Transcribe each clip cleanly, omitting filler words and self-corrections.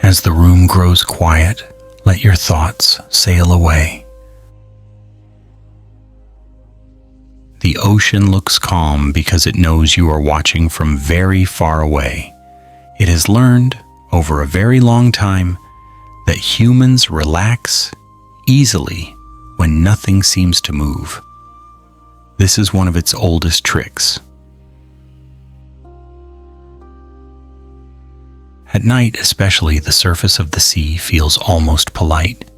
As the room grows quiet, let your thoughts sail away. The ocean looks calm because it knows you are watching from very far away. It has learned, over a very long time, that humans relax easily when nothing seems to move. This is one of its oldest tricks. At night especially, the surface of the sea feels almost polite.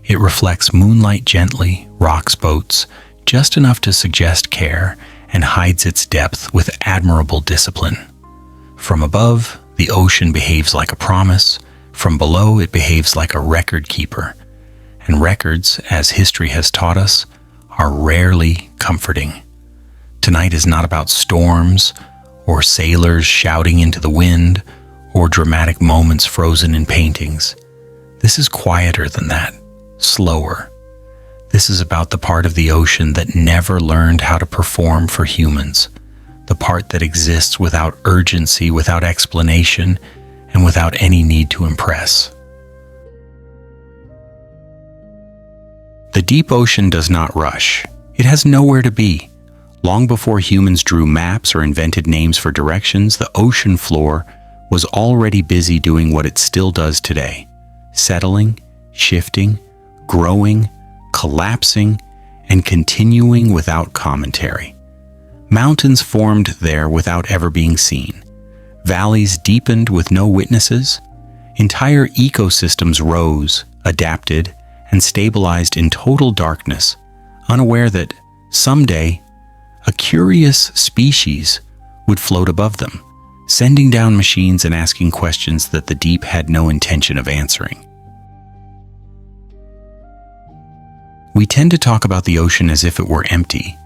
It reflects moonlight gently, rocks boats, just enough to suggest care, and hides its depth with admirable discipline. From above, the ocean behaves like a promise. From below, it behaves like a record keeper. And records, as history has taught us, are rarely comforting. Tonight is not about storms, or sailors shouting into the wind, or dramatic moments frozen in paintings. This is quieter than that, slower. This is about the part of the ocean that never learned how to perform for humans, the part that exists without urgency, without explanation, and without any need to impress. The deep ocean does not rush. It has nowhere to be. Long before humans drew maps or invented names for directions, the ocean floor was already busy doing what it still does today, settling, shifting, growing, collapsing, and continuing without commentary. Mountains formed there without ever being seen. Valleys deepened with no witnesses. Entire ecosystems rose, adapted, and stabilized in total darkness, unaware that someday a curious species would float above them, sending down machines and asking questions that the deep had no intention of answering. We tend to talk about the ocean as if it were empty.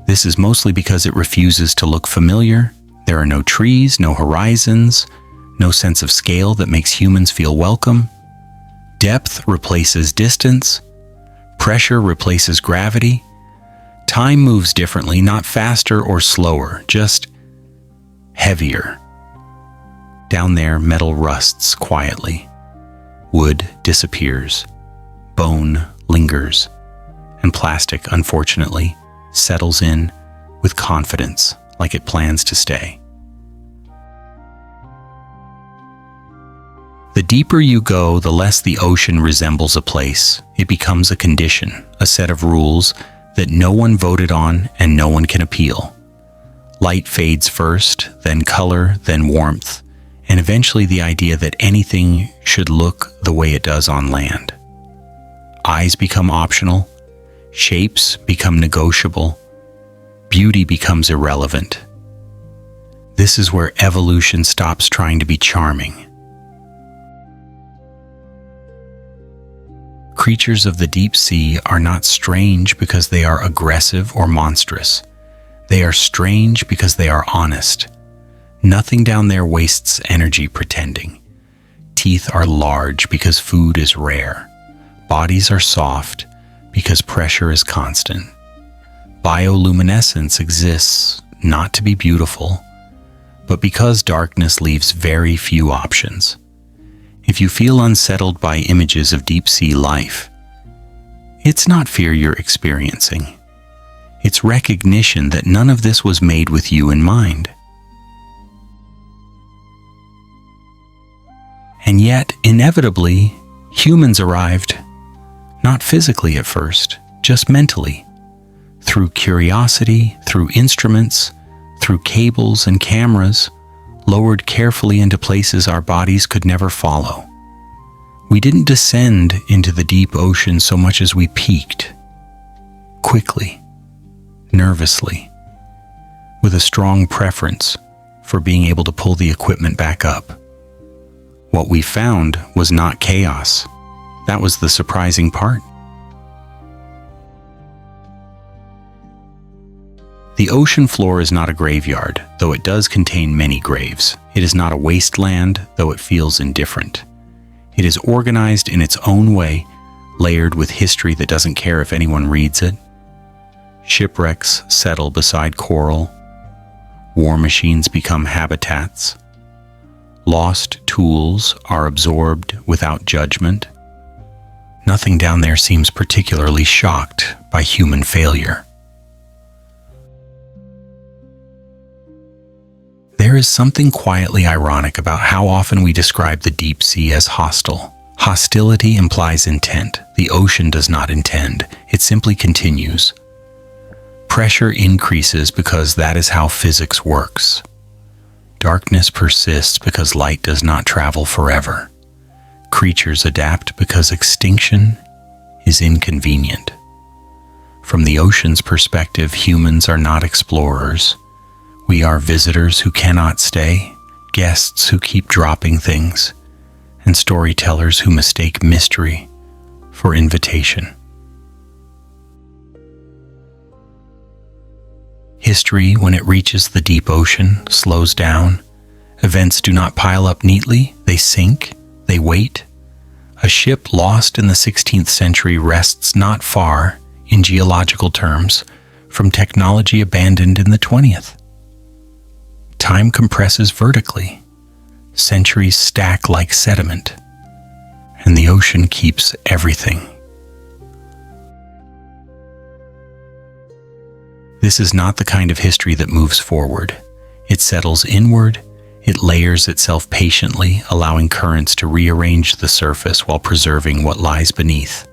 This is mostly because it refuses to look familiar. There are no trees, no horizons, no sense of scale that makes humans feel welcome. Depth replaces distance. Pressure replaces gravity. Time moves differently, not faster or slower, just heavier. Down there, metal rusts quietly. Wood disappears. Bone lingers. And plastic, unfortunately, settles in with confidence, like it plans to stay. The deeper you go, the less the ocean resembles a place. It becomes a condition, a set of rules that no one voted on and no one can appeal. Light fades first, then color, then warmth, and eventually the idea that anything should look the way it does on land. Eyes become optional. Shapes become negotiable. Beauty becomes irrelevant. This is where evolution stops trying to be charming. Creatures of the deep sea are not strange because they are aggressive or monstrous. They are strange because they are honest. Nothing down there wastes energy pretending. Teeth are large because food is rare. Bodies are soft because pressure is constant. Bioluminescence exists not to be beautiful, but because darkness leaves very few options. If you feel unsettled by images of deep-sea life, it's not fear you're experiencing. It's recognition that none of this was made with you in mind. And yet, inevitably, humans arrived, not physically at first, just mentally, through curiosity, through instruments, through cables and cameras, lowered carefully into places our bodies could never follow. We didn't descend into the deep ocean so much as we peeked, quickly, nervously, with a strong preference for being able to pull the equipment back up. What we found was not chaos. That was the surprising part. The ocean floor is not a graveyard, though it does contain many graves. It is not a wasteland, though it feels indifferent. It is organized in its own way, layered with history that doesn't care if anyone reads it. Shipwrecks settle beside coral. War machines become habitats. Lost tools are absorbed without judgment. Nothing down there seems particularly shocked by human failure. There is something quietly ironic about how often we describe the deep sea as hostile. Hostility implies intent. The ocean does not intend. It simply continues. Pressure increases because that is how physics works. Darkness persists because light does not travel forever. Creatures adapt because extinction is inconvenient. From the ocean's perspective, humans are not explorers. We are visitors who cannot stay, guests who keep dropping things, and storytellers who mistake mystery for invitation. History, when it reaches the deep ocean, slows down. Events do not pile up neatly, they sink, they wait. A ship lost in the 16th century rests not far, in geological terms, from technology abandoned in the 20th. Time compresses vertically. Centuries stack like sediment, and the ocean keeps everything. This is not the kind of history that moves forward. It settles inward, it layers itself patiently, allowing currents to rearrange the surface while preserving what lies beneath.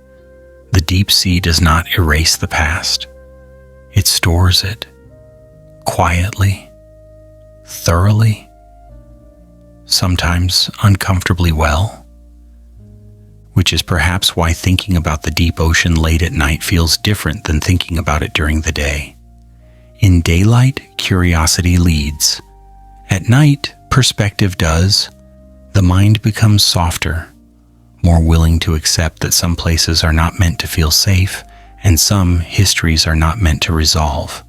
The deep sea does not erase the past. It stores it, quietly, thoroughly, sometimes uncomfortably well, which is perhaps why thinking about the deep ocean late at night feels different than thinking about it during the day. In daylight, curiosity leads. At night, perspective does. The mind becomes softer, more willing to accept that some places are not meant to feel safe, and some histories are not meant to resolve.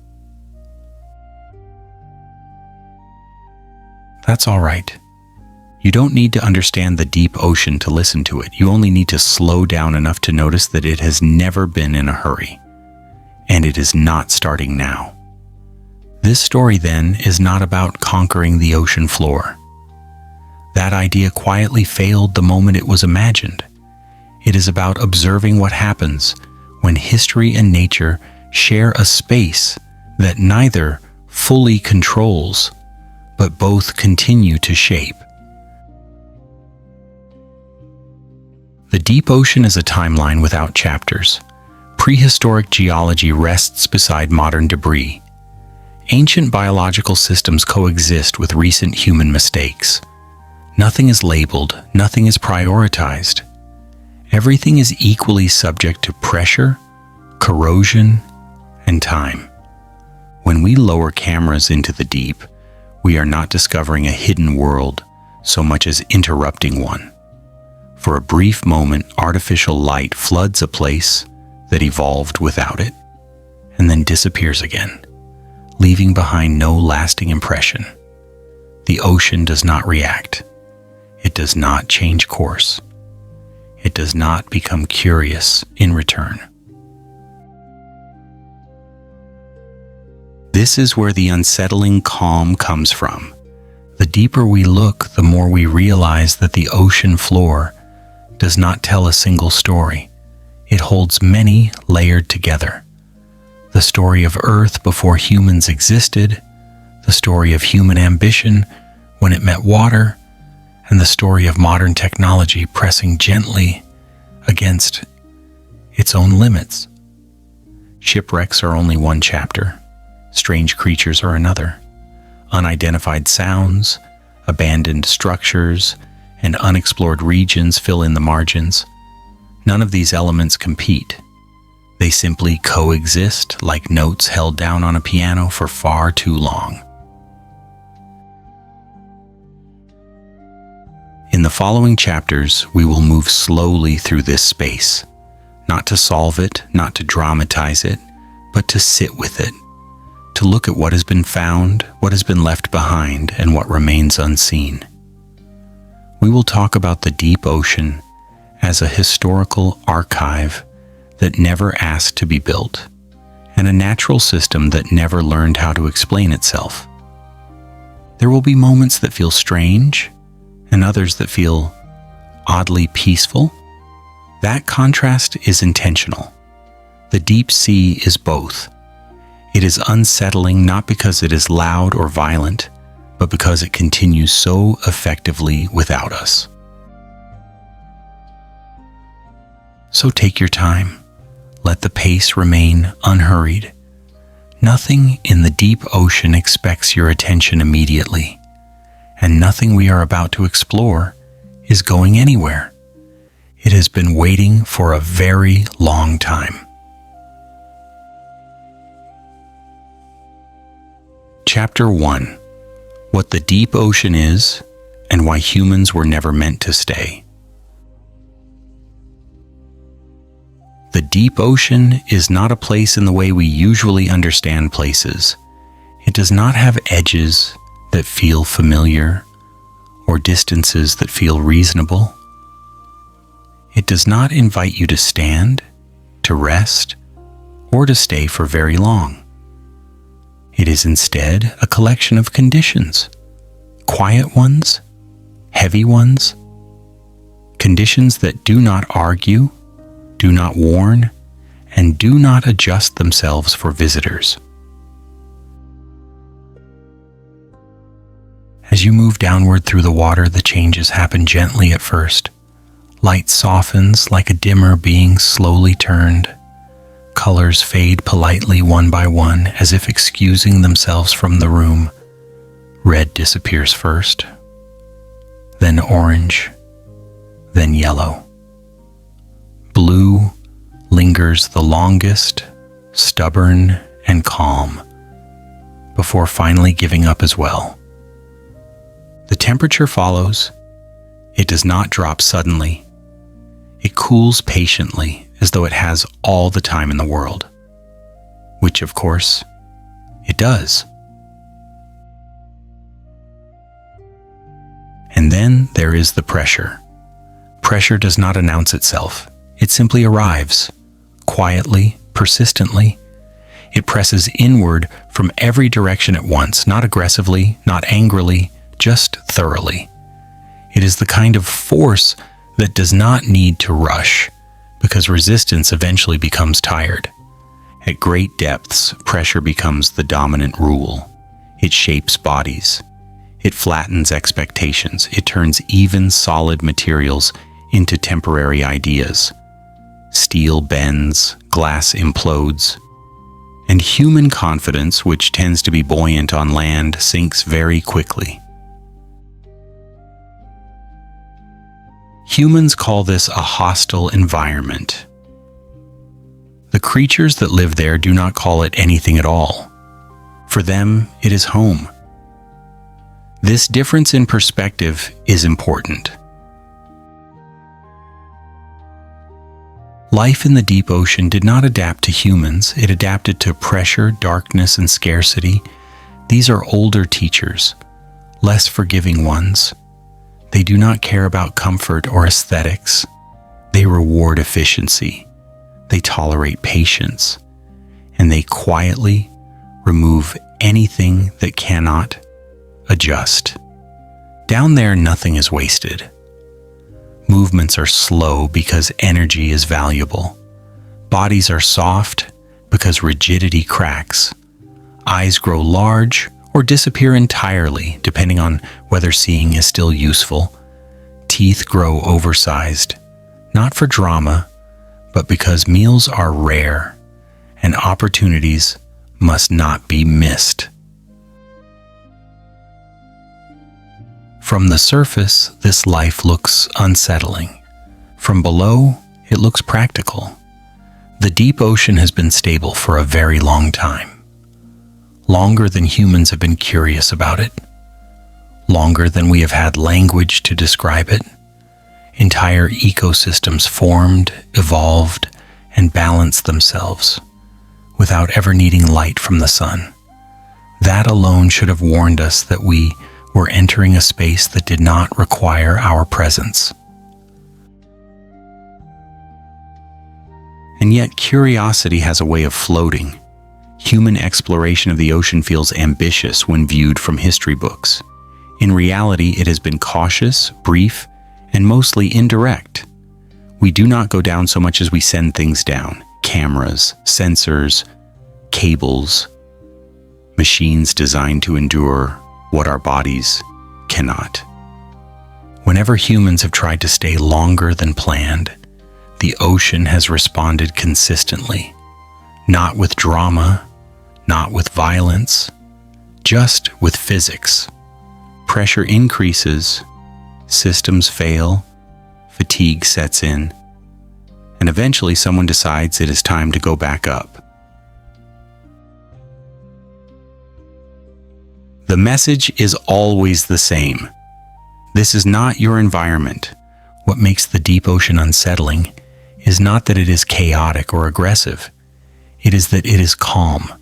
That's all right. You don't need to understand the deep ocean to listen to it. You only need to slow down enough to notice that it has never been in a hurry, and it is not starting now. This story, then, is not about conquering the ocean floor. That idea quietly failed the moment it was imagined. It is about observing what happens when history and nature share a space that neither fully controls, but both continue to shape. The deep ocean is a timeline without chapters. Prehistoric geology rests beside modern debris. Ancient biological systems coexist with recent human mistakes. Nothing is labeled, nothing is prioritized. Everything is equally subject to pressure, corrosion, and time. When we lower cameras into the deep, we are not discovering a hidden world so much as interrupting one. For a brief moment, artificial light floods a place that evolved without it, and then disappears again, leaving behind no lasting impression. The ocean does not react. It does not change course. It does not become curious in return. This is where the unsettling calm comes from. The deeper we look, the more we realize that the ocean floor does not tell a single story. It holds many layered together. The story of Earth before humans existed, the story of human ambition when it met water, and the story of modern technology pressing gently against its own limits. Shipwrecks are only one chapter. Strange creatures are another. Unidentified sounds, abandoned structures, and unexplored regions fill in the margins. None of these elements compete. They simply coexist like notes held down on a piano for far too long. In the following chapters, we will move slowly through this space, not to solve it, not to dramatize it, but to sit with it, to look at what has been found, what has been left behind, and what remains unseen. We will talk about the deep ocean as a historical archive that never asked to be built, and a natural system that never learned how to explain itself. There will be moments that feel strange, and others that feel oddly peaceful. That contrast is intentional. The deep sea is both. It is unsettling not because it is loud or violent, but because it continues so effectively without us. So take your time. Let the pace remain unhurried. Nothing in the deep ocean expects your attention immediately, and nothing we are about to explore is going anywhere. It has been waiting for a very long time. Chapter 1: What the Deep Ocean Is and Why Humans Were Never Meant to Stay. The deep ocean is not a place in the way we usually understand places. It does not have edges that feel familiar or distances that feel reasonable. It does not invite you to stand, to rest, or to stay for very long. It is instead a collection of conditions, quiet ones, heavy ones, conditions that do not argue, do not warn, and do not adjust themselves for visitors. As you move downward through the water, the changes happen gently at first. Light softens like a dimmer being slowly turned. Colors fade politely one by one, as if excusing themselves from the room. Red disappears first, then orange, then yellow. Blue lingers the longest, stubborn and calm, before finally giving up as well. The temperature follows. It does not drop suddenly. It cools patiently, as though it has all the time in the world, which, of course, it does. And then there is the pressure. Pressure does not announce itself. It simply arrives, quietly, persistently. It presses inward from every direction at once, not aggressively, not angrily, just thoroughly. It is the kind of force that does not need to rush, because resistance eventually becomes tired. At great depths, pressure becomes the dominant rule. It shapes bodies. It flattens expectations. It turns even solid materials into temporary ideas. Steel bends, glass implodes, and human confidence, which tends to be buoyant on land, sinks very quickly. Humans call this a hostile environment. The creatures that live there do not call it anything at all. For them, it is home. This difference in perspective is important. Life in the deep ocean did not adapt to humans. It adapted to pressure, darkness, and scarcity. These are older teachers, less forgiving ones. They do not care about comfort or aesthetics. They reward efficiency. They tolerate patience. And they quietly remove anything that cannot adjust. Down there, nothing is wasted. Movements are slow because energy is valuable. Bodies are soft because rigidity cracks. Eyes grow large or disappear entirely, depending on whether seeing is still useful. Teeth grow oversized, not for drama, but because meals are rare and opportunities must not be missed. From the surface, this life looks unsettling. From below, it looks practical. The deep ocean has been stable for a very long time. Longer than humans have been curious about it. Longer than we have had language to describe it. Entire ecosystems formed, evolved, and balanced themselves without ever needing light from the sun. That alone should have warned us that we were entering a space that did not require our presence. And yet curiosity has a way of floating. Human exploration of the ocean feels ambitious when viewed from history books. In reality, it has been cautious, brief, and mostly indirect. We do not go down so much as we send things down. Cameras, sensors, cables, machines designed to endure what our bodies cannot. Whenever humans have tried to stay longer than planned, the ocean has responded consistently, not with drama, not with violence, just with physics. Pressure increases, systems fail, fatigue sets in, and eventually someone decides it is time to go back up. The message is always the same. This is not your environment. What makes the deep ocean unsettling is not that it is chaotic or aggressive. It is that it is calm.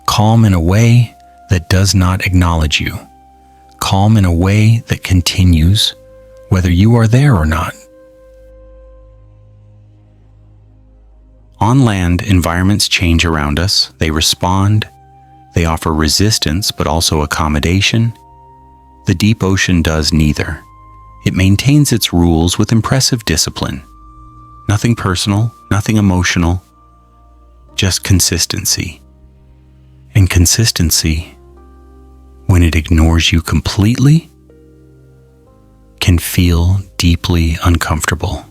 Calm in a way that does not acknowledge you. Calm in a way that continues, whether you are there or not. On land, environments change around us. They respond. They offer resistance, but also accommodation. The deep ocean does neither. It maintains its rules with impressive discipline. Nothing personal, nothing emotional, just consistency. And consistency, when it ignores you completely, can feel deeply uncomfortable.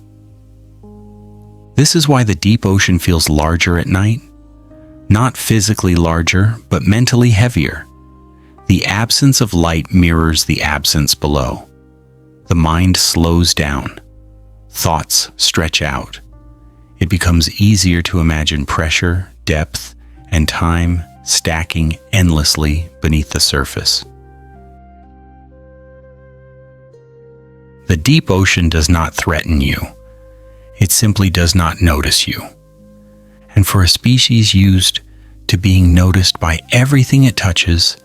This is why the deep ocean feels larger at night. Not physically larger, but mentally heavier. The absence of light mirrors the absence below. The mind slows down. Thoughts stretch out. It becomes easier to imagine pressure, depth, and time stacking endlessly beneath the surface. The deep ocean does not threaten you. It simply does not notice you. And for a species used to being noticed by everything it touches,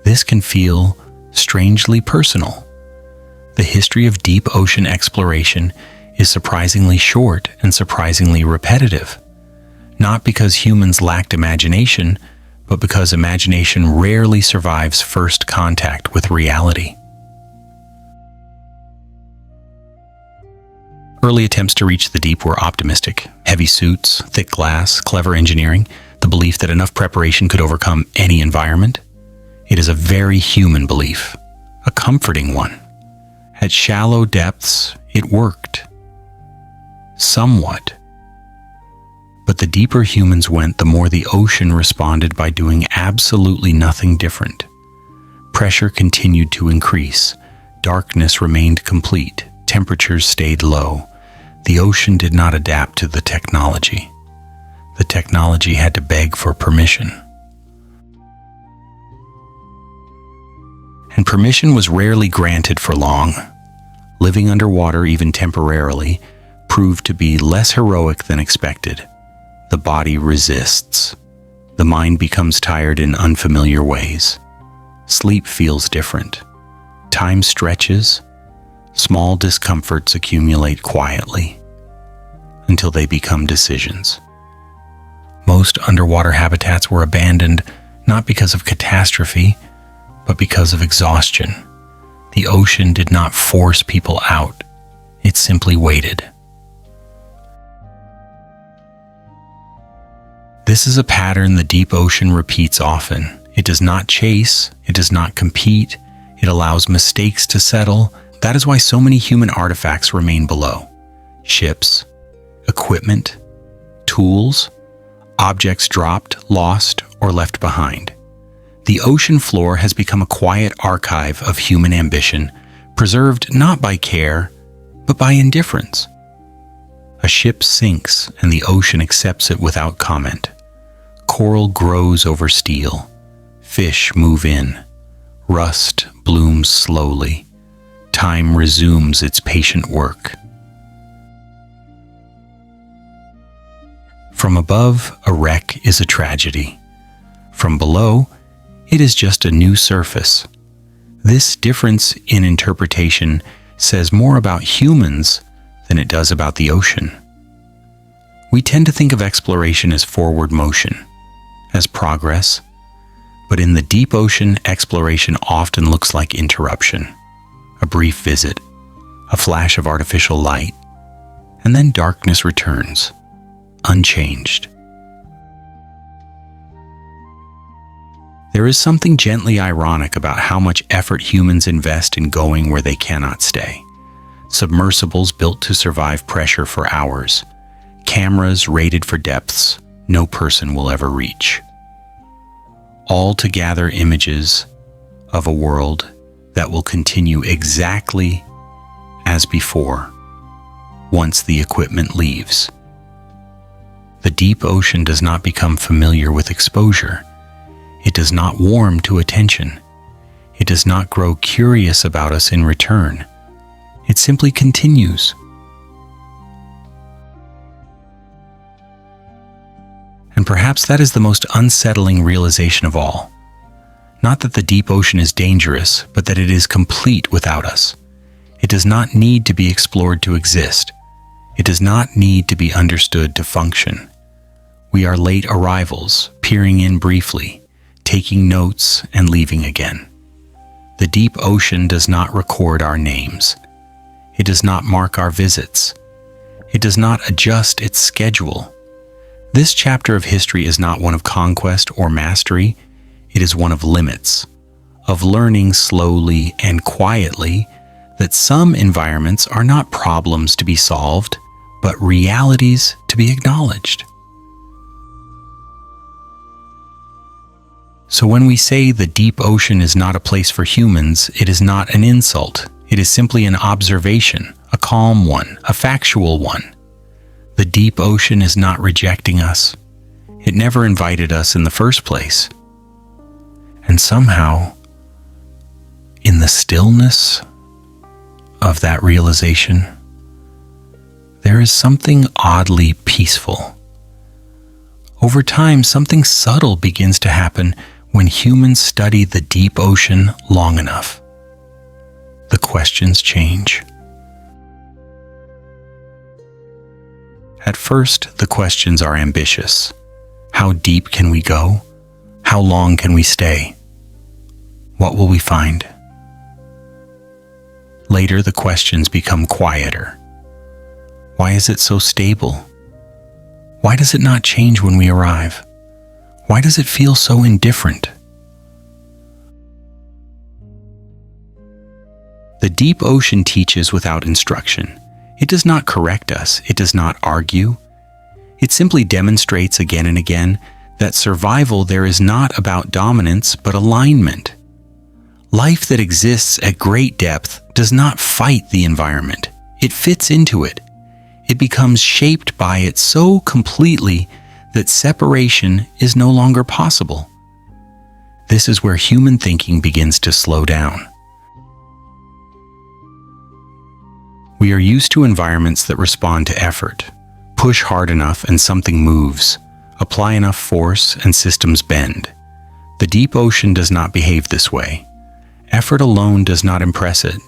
this can feel strangely personal. The history of deep ocean exploration is surprisingly short and surprisingly repetitive, not because humans lacked imagination, but because imagination rarely survives first contact with reality. Early attempts to reach the deep were optimistic. Heavy suits, thick glass, clever engineering, the belief that enough preparation could overcome any environment. It is a very human belief, a comforting one. At shallow depths, it worked. Somewhat. But the deeper humans went, the more the ocean responded by doing absolutely nothing different. Pressure continued to increase. Darkness remained complete. Temperatures stayed low. The ocean did not adapt to the technology. The technology had to beg for permission. And permission was rarely granted for long. Living underwater, even temporarily, proved to be less heroic than expected. The body resists. The mind becomes tired in unfamiliar ways. Sleep feels different. Time stretches. Small discomforts accumulate quietly until they become decisions. Most underwater habitats were abandoned not because of catastrophe, but because of exhaustion. The ocean did not force people out. It simply waited. This is a pattern the deep ocean repeats often. It does not chase, it does not compete, it allows mistakes to settle. That is why so many human artifacts remain below. Ships, equipment, tools, objects dropped, lost, or left behind. The ocean floor has become a quiet archive of human ambition, preserved not by care, but by indifference. A ship sinks, and the ocean accepts it without comment. Coral grows over steel. Fish move in. Rust blooms slowly. Time resumes its patient work. From above, a wreck is a tragedy. From below, it is just a new surface. This difference in interpretation says more about humans than it does about the ocean. We tend to think of exploration as forward motion, as progress, But in the deep ocean, exploration often looks like interruption. A brief visit, a flash of artificial light, and then darkness returns, unchanged. There is something gently ironic about how much effort humans invest in going where they cannot stay. Submersibles built to survive pressure for hours, cameras rated for depths no person will ever reach. All to gather images of a world that will continue exactly as before once the equipment leaves. The deep ocean does not become familiar with exposure. It does not warm to attention. It does not grow curious about us in return. It simply continues. And perhaps that is the most unsettling realization of all. Not that the deep ocean is dangerous, but that it is complete without us. It does not need to be explored to exist. It does not need to be understood to function. We are late arrivals, peering in briefly, taking notes and leaving again. The deep ocean does not record our names. It does not mark our visits. It does not adjust its schedule. This chapter of history is not one of conquest or mastery. It is one of limits, of learning slowly and quietly that some environments are not problems to be solved, but realities to be acknowledged. So when we say the deep ocean is not a place for humans, it is not an insult. It is simply an observation, a calm one, a factual one. The deep ocean is not rejecting us. It never invited us in the first place. And somehow, in the stillness of that realization, there is something oddly peaceful. Over time, something subtle begins to happen when humans study the deep ocean long enough. The questions change. At first, the questions are ambitious. How deep can we go? How long can we stay? What will we find? Later, the questions become quieter. Why is it so stable? Why does it not change when we arrive? Why does it feel so indifferent? The deep ocean teaches without instruction. It does not correct us. It does not argue. It simply demonstrates again and again that survival there is not about dominance but alignment. Life that exists at great depth does not fight the environment. It fits into it. It becomes shaped by it so completely that separation is no longer possible. This is where human thinking begins to slow down. We are used to environments that respond to effort. Push hard enough and something moves. Apply enough force and systems bend. The deep ocean does not behave this way. Effort alone does not impress it.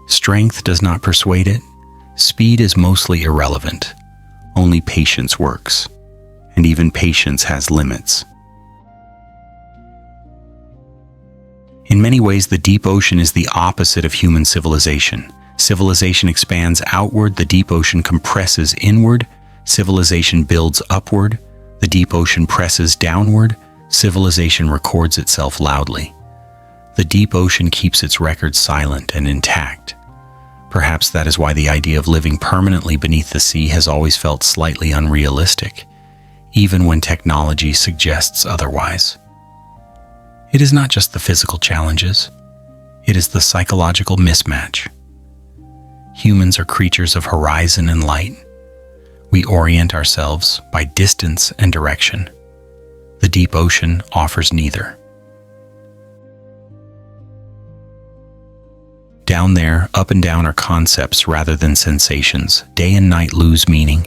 Strength does not persuade it. Speed is mostly irrelevant. Only patience works. And even patience has limits. In many ways, the deep ocean is the opposite of human civilization. Civilization expands outward, the deep ocean compresses inward. Civilization builds upward, the deep ocean presses downward. Civilization records itself loudly. The deep ocean keeps its records silent and intact. Perhaps that is why the idea of living permanently beneath the sea has always felt slightly unrealistic, even when technology suggests otherwise. It is not just the physical challenges, it is the psychological mismatch. Humans are creatures of horizon and light. We orient ourselves by distance and direction. The deep ocean offers neither. Down there, up and down are concepts rather than sensations. Day and night lose meaning.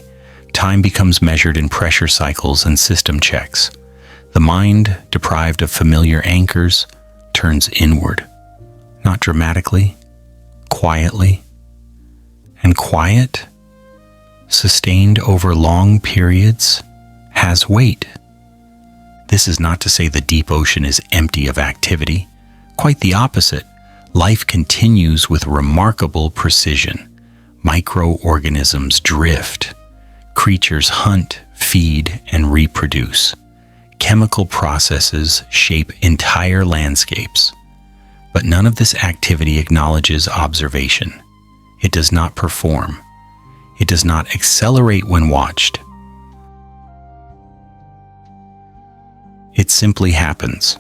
Time becomes measured in pressure cycles and system checks. The mind, deprived of familiar anchors, turns inward. Not dramatically, quietly. And quiet, sustained over long periods, has weight. This is not to say the deep ocean is empty of activity. Quite the opposite. Life continues with remarkable precision. Microorganisms drift. Creatures hunt, feed, and reproduce. Chemical processes shape entire landscapes. But none of this activity acknowledges observation. It does not perform. It does not accelerate when watched. It simply happens.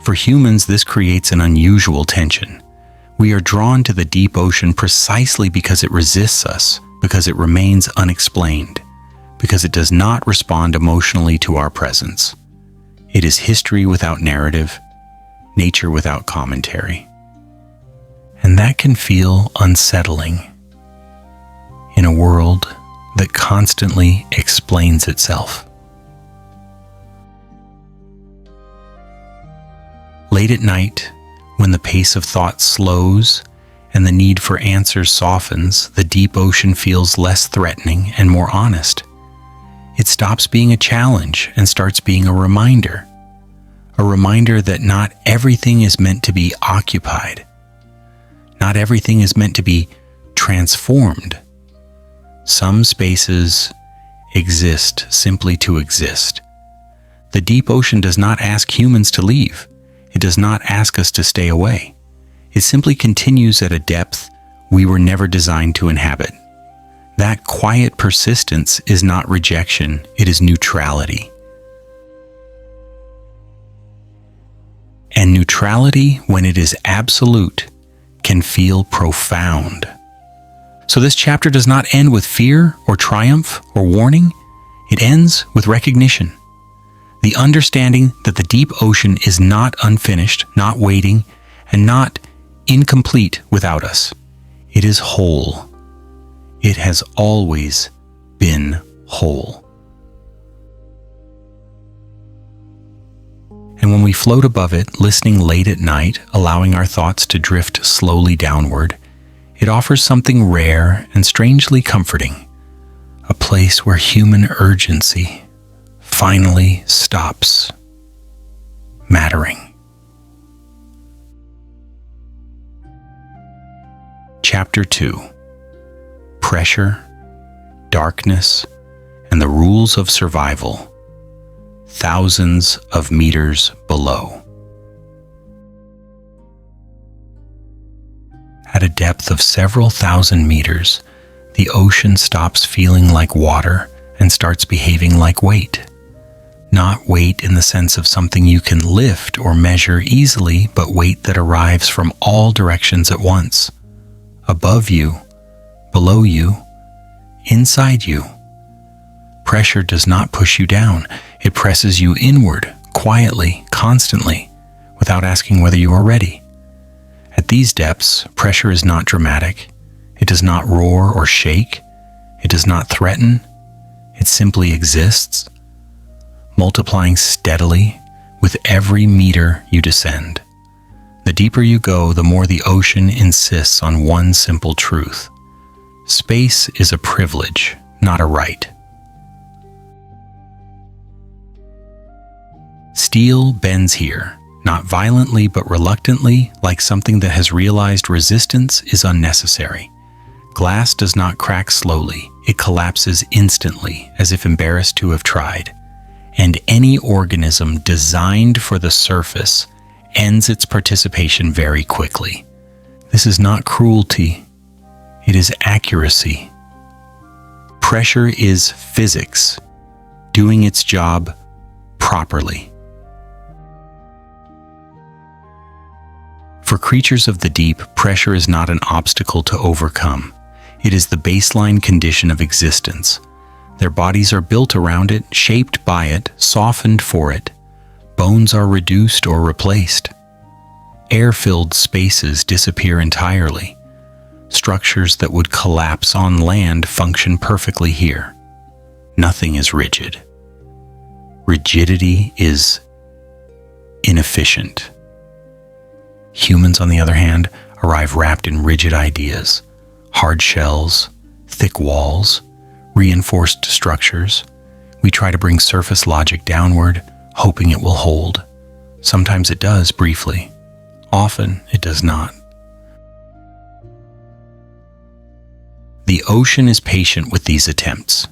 For humans, this creates an unusual tension. We are drawn to the deep ocean precisely because it resists us, because it remains unexplained, because it does not respond emotionally to our presence. It is history without narrative, nature without commentary. And that can feel unsettling in a world that constantly explains itself. Late at night, when the pace of thought slows and the need for answers softens, the deep ocean feels less threatening and more honest. It stops being a challenge and starts being a reminder that not everything is meant to be occupied. Not everything is meant to be transformed. Some spaces exist simply to exist. The deep ocean does not ask humans to leave. It does not ask us to stay away. It simply continues at a depth we were never designed to inhabit. That quiet persistence is not rejection, it is neutrality. And neutrality, when it is absolute, can feel profound. So this chapter does not end with fear or triumph or warning. It ends with recognition. The understanding that the deep ocean is not unfinished, not waiting, and not incomplete without us. It is whole. It has always been whole. And when we float above it, listening late at night, allowing our thoughts to drift slowly downward, it offers something rare and strangely comforting, a place where human urgency finally stops mattering. Chapter 2: Pressure, Darkness, and the Rules of Survival. Thousands of meters below. At a depth of several thousand meters, the ocean stops feeling like water and starts behaving like weight. Not weight in the sense of something you can lift or measure easily, but weight that arrives from all directions at once. Above you, below you, inside you. Pressure does not push you down. It presses you inward, quietly, constantly, without asking whether you are ready. At these depths, pressure is not dramatic. It does not roar or shake. It does not threaten. It simply exists, multiplying steadily with every meter you descend. The deeper you go, the more the ocean insists on one simple truth. Space is a privilege, not a right. Steel bends here, not violently but reluctantly, like something that has realized resistance is unnecessary. Glass does not crack slowly, it collapses instantly, as if embarrassed to have tried. And any organism designed for the surface ends its participation very quickly. This is not cruelty, it is accuracy. Pressure is physics, doing its job properly. For creatures of the deep, pressure is not an obstacle to overcome. It is the baseline condition of existence. Their bodies are built around it, shaped by it, softened for it. Bones are reduced or replaced. Air-filled spaces disappear entirely. Structures that would collapse on land function perfectly here. Nothing is rigid. Rigidity is inefficient. Humans, on the other hand, arrive wrapped in rigid ideas, hard shells, thick walls, reinforced structures. We try to bring surface logic downward, hoping it will hold. Sometimes it does briefly. Often it does not. The ocean is patient with these attempts.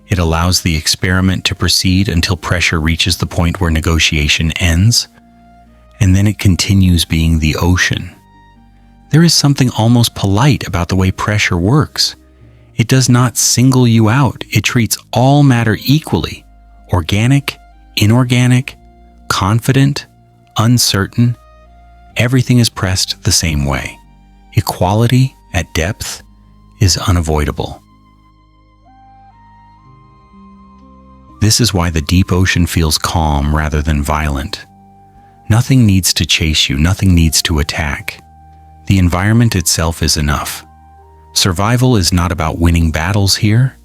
It allows the experiment to proceed until pressure reaches the point where negotiation ends, and then it continues being the ocean. There is something almost polite about the way pressure works. It does not single you out. It treats all matter equally: organic, inorganic, confident, uncertain. Everything is pressed the same way. Equality at depth is unavoidable. This is why the deep ocean feels calm rather than violent. Nothing needs to chase you, nothing needs to attack. The environment itself is enough. Survival is not about winning battles here.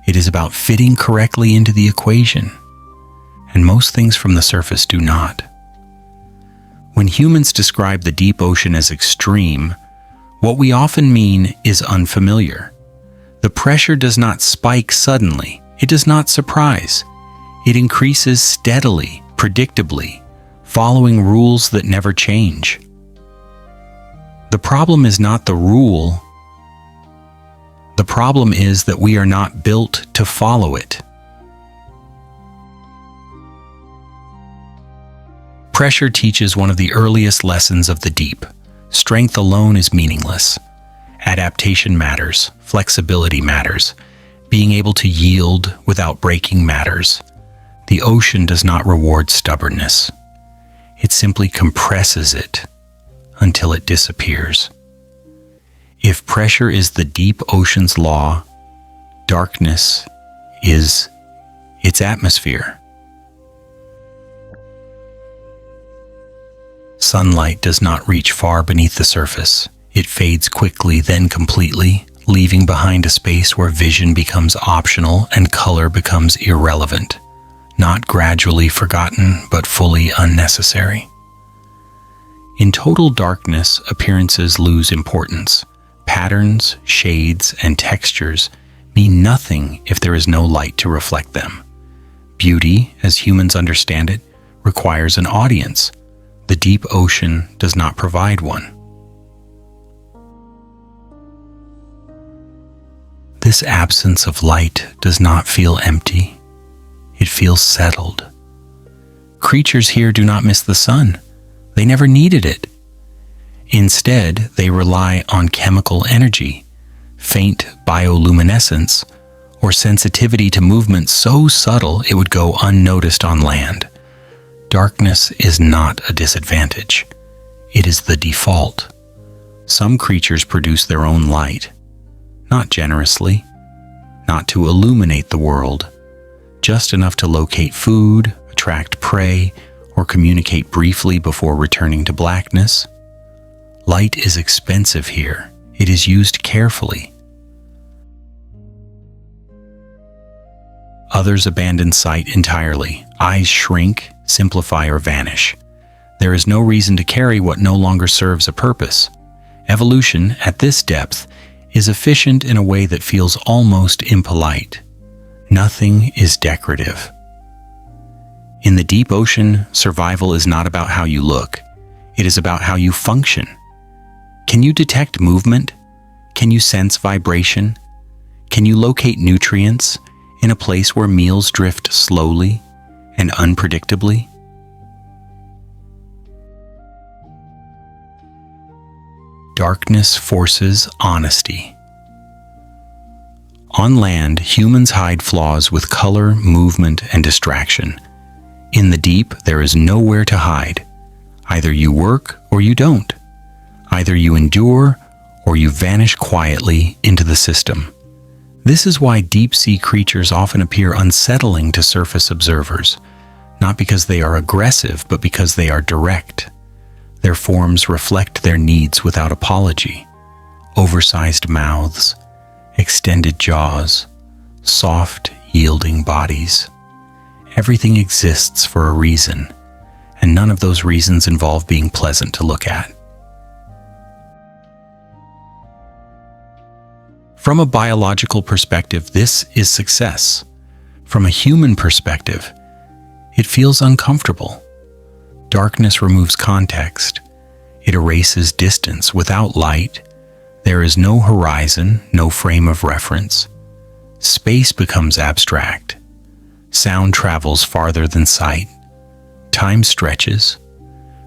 It is about fitting correctly into the equation. And most things from the surface do not. When humans describe the deep ocean as extreme, what we often mean is unfamiliar. The pressure does not spike suddenly. It does not surprise. It increases steadily, predictably, following rules that never change. The problem is not the rule. The problem is that we are not built to follow it. Pressure teaches one of the earliest lessons of the deep. Strength alone is meaningless. Adaptation matters. Flexibility matters. Being able to yield without breaking matters. The ocean does not reward stubbornness. It simply compresses it until it disappears. If pressure is the deep ocean's law, darkness is its atmosphere. Sunlight does not reach far beneath the surface. It fades quickly, then completely, leaving behind a space where vision becomes optional and color becomes irrelevant. Not gradually forgotten, but fully unnecessary. In total darkness, appearances lose importance. Patterns, shades, and textures mean nothing if there is no light to reflect them. Beauty, as humans understand it, requires an audience. The deep ocean does not provide one. This absence of light does not feel empty. It feels settled. Creatures here do not miss the sun. They never needed it. Instead, they rely on chemical energy, faint bioluminescence, or sensitivity to movement so subtle it would go unnoticed on land. Darkness is not a disadvantage. It is the default. Some creatures produce their own light, not generously, not to illuminate the world, just enough to locate food, attract prey, or communicate briefly before returning to blackness. Light is expensive here. It is used carefully. Others abandon sight entirely. Eyes shrink, simplify, or vanish. There is no reason to carry what no longer serves a purpose. Evolution, at this depth, is efficient in a way that feels almost impolite. Nothing is decorative. In the deep ocean, survival is not about how you look. It is about how you function. Can you detect movement? Can you sense vibration? Can you locate nutrients in a place where meals drift slowly and unpredictably? Darkness forces honesty. On land, humans hide flaws with color, movement, and distraction. In the deep, there is nowhere to hide. Either you work or you don't. Either you endure or you vanish quietly into the system. This is why deep-sea creatures often appear unsettling to surface observers, not because they are aggressive, but because they are direct. Their forms reflect their needs without apology. Oversized mouths, extended jaws, soft, yielding bodies. Everything exists for a reason, and none of those reasons involve being pleasant to look at. From a biological perspective, this is success. From a human perspective, it feels uncomfortable. Darkness removes context. It erases distance. Without light, there is no horizon, no frame of reference. Space becomes abstract. Sound travels farther than sight. Time stretches.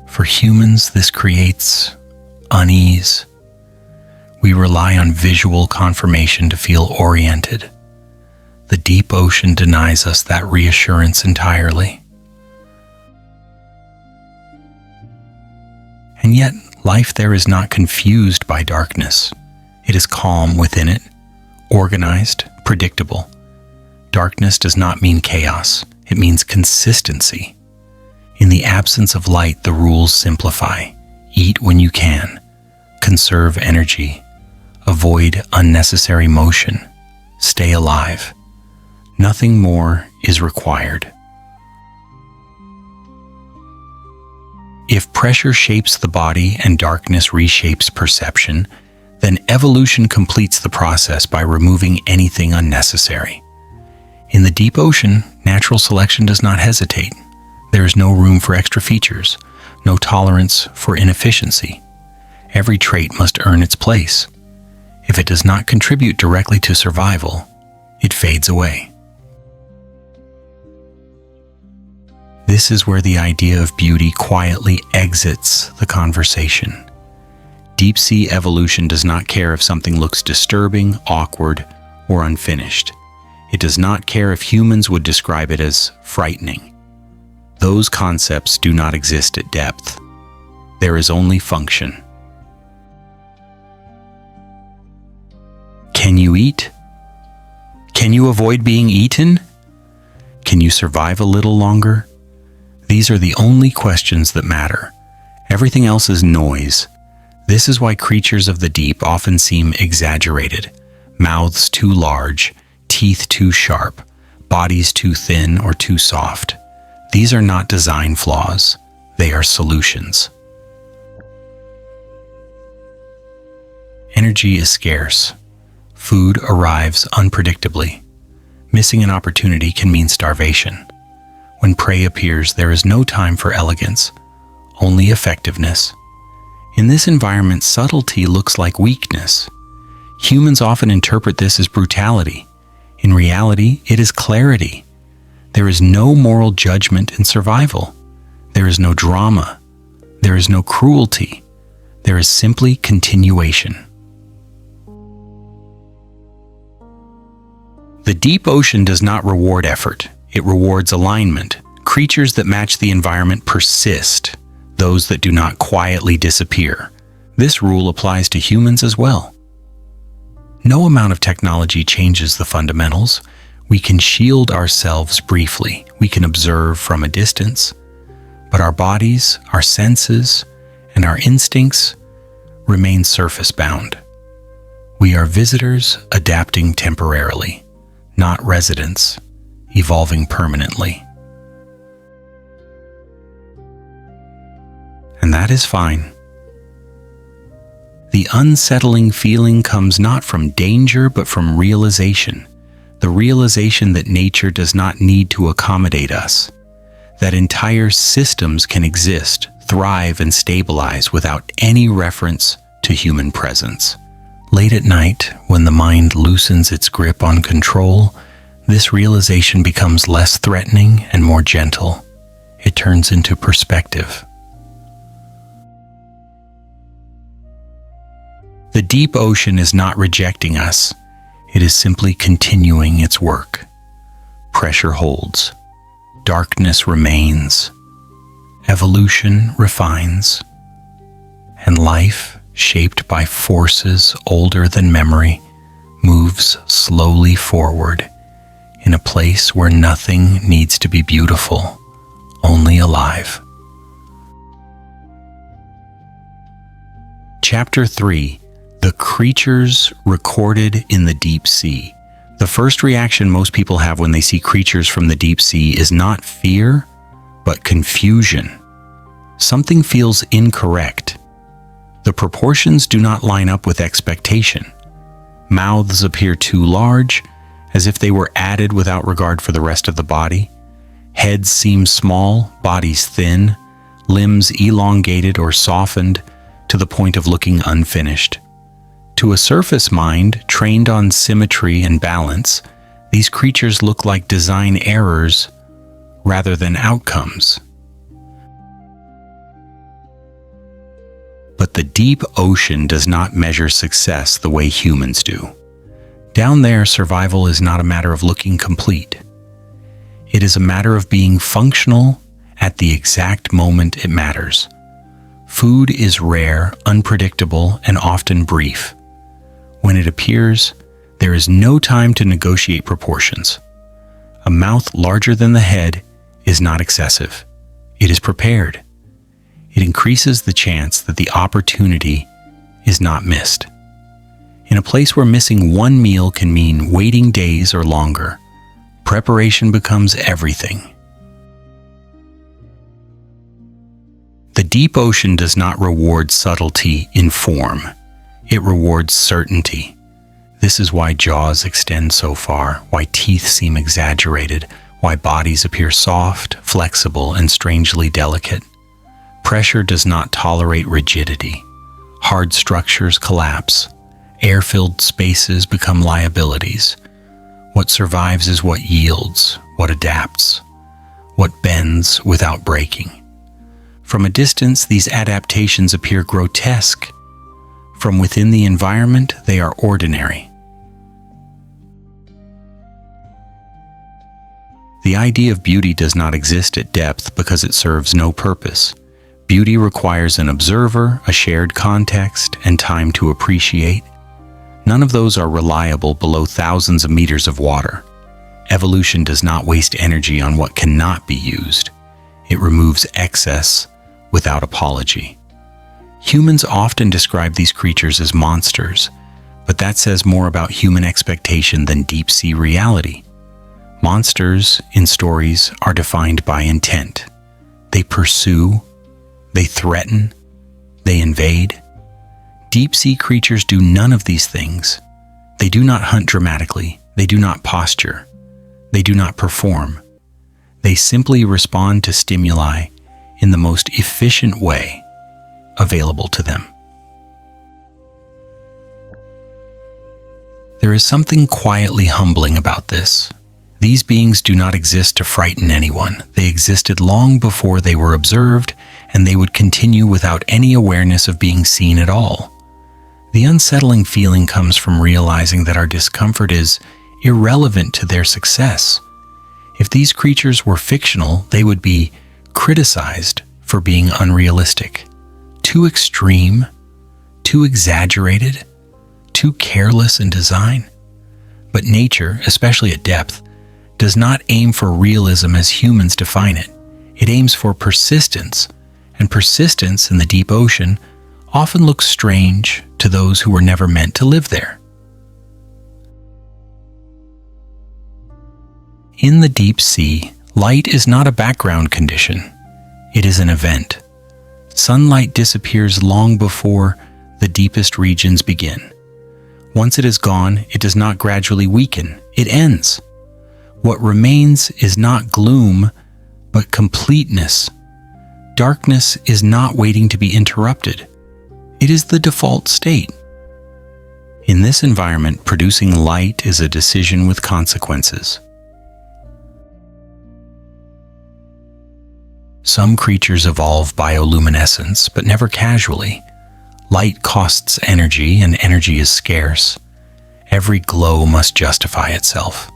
For humans, this creates unease. We rely on visual confirmation to feel oriented. The deep ocean denies us that reassurance entirely. And yet, life there is not confused by darkness. It is calm within it, organized, predictable. Darkness does not mean chaos. It means consistency. In the absence of light, the rules simplify. Eat when you can. Conserve energy. Avoid unnecessary motion. Stay alive. Nothing more is required. If pressure shapes the body and darkness reshapes perception, then evolution completes the process by removing anything unnecessary. In the deep ocean, natural selection does not hesitate. There is no room for extra features, no tolerance for inefficiency. Every trait must earn its place. If it does not contribute directly to survival, it fades away. This is where the idea of beauty quietly exits the conversation. Deep-sea evolution does not care if something looks disturbing, awkward, or unfinished. It does not care if humans would describe it as frightening. Those concepts do not exist at depth. There is only function. Can you eat? Can you avoid being eaten? Can you survive a little longer? These are the only questions that matter. Everything else is noise. This is why creatures of the deep often seem exaggerated. Mouths too large, teeth too sharp, bodies too thin or too soft. These are not design flaws. They are solutions. Energy is scarce. Food arrives unpredictably. Missing an opportunity can mean starvation. When prey appears, there is no time for elegance, only effectiveness. In this environment, subtlety looks like weakness. Humans often interpret this as brutality. In reality, it is clarity. There is no moral judgment in survival. There is no drama. There is no cruelty. There is simply continuation. The deep ocean does not reward effort. It rewards alignment. Creatures that match the environment persist. Those that do not quietly disappear. This rule applies to humans as well. No amount of technology changes the fundamentals. We can shield ourselves briefly. We can observe from a distance. But our bodies, our senses, and our instincts remain surface-bound. We are visitors adapting temporarily, not residents evolving permanently. And that is fine. The unsettling feeling comes not from danger, but from realization. The realization that nature does not need to accommodate us, that entire systems can exist, thrive, and stabilize without any reference to human presence. Late at night, when the mind loosens its grip on control, this realization becomes less threatening and more gentle. It turns into perspective. The deep ocean is not rejecting us. It is simply continuing its work. Pressure holds. Darkness remains. Evolution refines. And life, shaped by forces older than memory, moves slowly forward in a place where nothing needs to be beautiful, only alive. Chapter 3. The creatures recorded in the deep sea. The first reaction most people have when they see creatures from the deep sea is not fear, but confusion. Something feels incorrect. The proportions do not line up with expectation. Mouths appear too large, as if they were added without regard for the rest of the body. Heads seem small, bodies thin, limbs elongated or softened to the point of looking unfinished. To a surface mind trained on symmetry and balance, these creatures look like design errors rather than outcomes. But the deep ocean does not measure success the way humans do. Down there, survival is not a matter of looking complete. It is a matter of being functional at the exact moment it matters. Food is rare, unpredictable, and often brief. When it appears, there is no time to negotiate proportions. A mouth larger than the head is not excessive. It is prepared. It increases the chance that the opportunity is not missed. In a place where missing one meal can mean waiting days or longer, preparation becomes everything. The deep ocean does not reward subtlety in form. It rewards certainty. This is why jaws extend so far, why teeth seem exaggerated, why bodies appear soft, flexible, and strangely delicate. Pressure does not tolerate rigidity. Hard structures collapse. Air-filled spaces become liabilities. What survives is what yields, what adapts, what bends without breaking. From a distance, these adaptations appear grotesque. From within the environment, they are ordinary. The idea of beauty does not exist at depth because it serves no purpose. Beauty requires an observer, a shared context, and time to appreciate. None of those are reliable below thousands of meters of water. Evolution does not waste energy on what cannot be used. It removes excess without apology. Humans often describe these creatures as monsters, but that says more about human expectation than deep-sea reality. Monsters in stories are defined by intent. They pursue, they threaten, they invade. Deep-sea creatures do none of these things. They do not hunt dramatically. They do not posture. They do not perform. They simply respond to stimuli in the most efficient way available to them. There is something quietly humbling about this. These beings do not exist to frighten anyone. They existed long before they were observed, and they would continue without any awareness of being seen at all. The unsettling feeling comes from realizing that our discomfort is irrelevant to their success. If these creatures were fictional, they would be criticized for being unrealistic, too extreme, too exaggerated, too careless in design. But nature, especially at depth, does not aim for realism as humans define it. It aims for persistence, and persistence in the deep ocean often looks strange to those who were never meant to live there. In the deep sea, light is not a background condition. It is an event. Sunlight disappears long before the deepest regions begin. Once it is gone, it does not gradually weaken. It ends. What remains is not gloom, but completeness. Darkness is not waiting to be interrupted. It is the default state. In this environment, producing light is a decision with consequences. Some creatures evolve bioluminescence, but never casually. Light costs energy, and energy is scarce. Every glow must justify itself.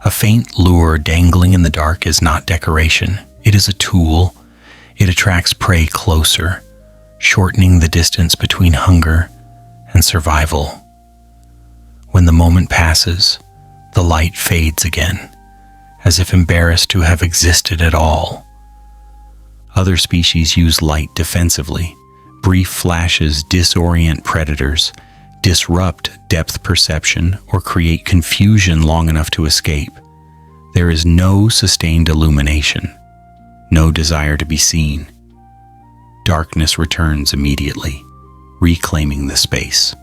A faint lure dangling in the dark is not decoration. It is a tool. It attracts prey closer, shortening the distance between hunger and survival. When the moment passes, the light fades again, as if embarrassed to have existed at all. Other species use light defensively. Brief flashes disorient predators, disrupt depth perception, or create confusion long enough to escape. There is no sustained illumination, no desire to be seen. Darkness returns immediately, reclaiming the space.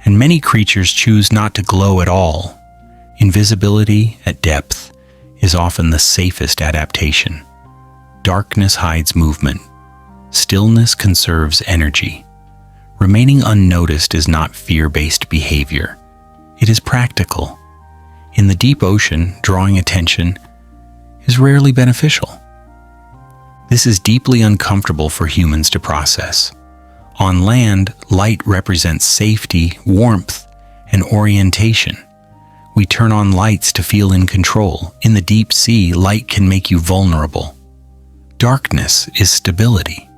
and many creatures choose not to glow at all. Invisibility at depth is often the safest adaptation. Darkness hides movement. Stillness conserves energy. Remaining unnoticed is not fear-based behavior. It is practical. In the deep ocean, drawing attention is rarely beneficial. This is deeply uncomfortable for humans to process. On land, light represents safety, warmth, and orientation. We turn on lights to feel in control. In the deep sea, light can make you vulnerable. Darkness is stability.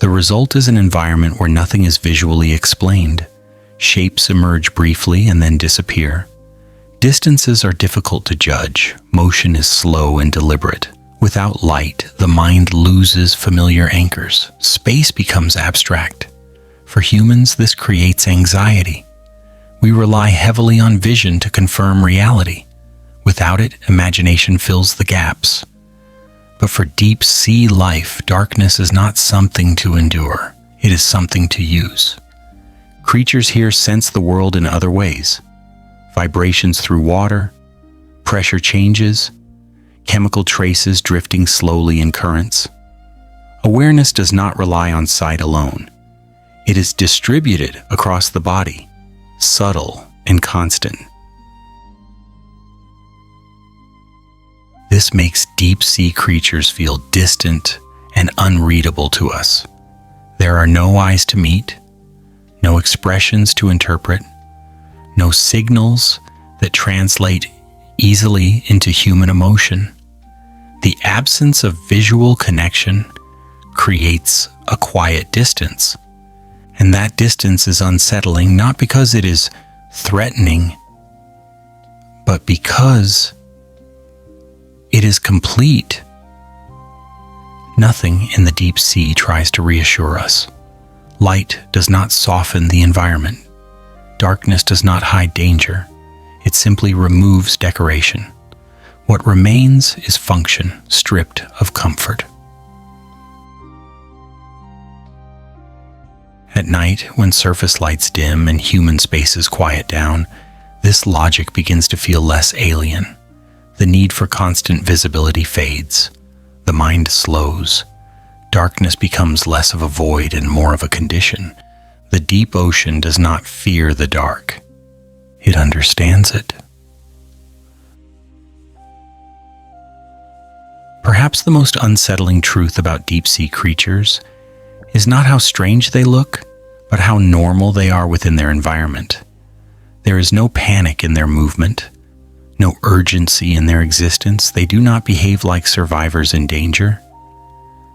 The result is an environment where nothing is visually explained. Shapes emerge briefly and then disappear. Distances are difficult to judge. Motion is slow and deliberate. Without light, the mind loses familiar anchors. Space becomes abstract. For humans, this creates anxiety. We rely heavily on vision to confirm reality. Without it, imagination fills the gaps. But for deep sea life, darkness is not something to endure. It is something to use. Creatures here sense the world in other ways. Vibrations through water, pressure changes, chemical traces drifting slowly in currents. Awareness does not rely on sight alone. It is distributed across the body, subtle and constant. This makes deep-sea creatures feel distant and unreadable to us. There are no eyes to meet, no expressions to interpret, no signals that translate easily into human emotion. The absence of visual connection creates a quiet distance. And that distance is unsettling, not because it is threatening, but because it is complete. Nothing in the deep sea tries to reassure us. Light does not soften the environment. Darkness does not hide danger. It simply removes decoration. What remains is function, stripped of comfort. At night, when surface lights dim and human spaces quiet down, this logic begins to feel less alien. The need for constant visibility fades. The mind slows. Darkness becomes less of a void and more of a condition. The deep ocean does not fear the dark. It understands it. Perhaps the most unsettling truth about deep-sea creatures is not how strange they look, but how normal they are within their environment. There is no panic in their movement, no urgency in their existence. They do not behave like survivors in danger.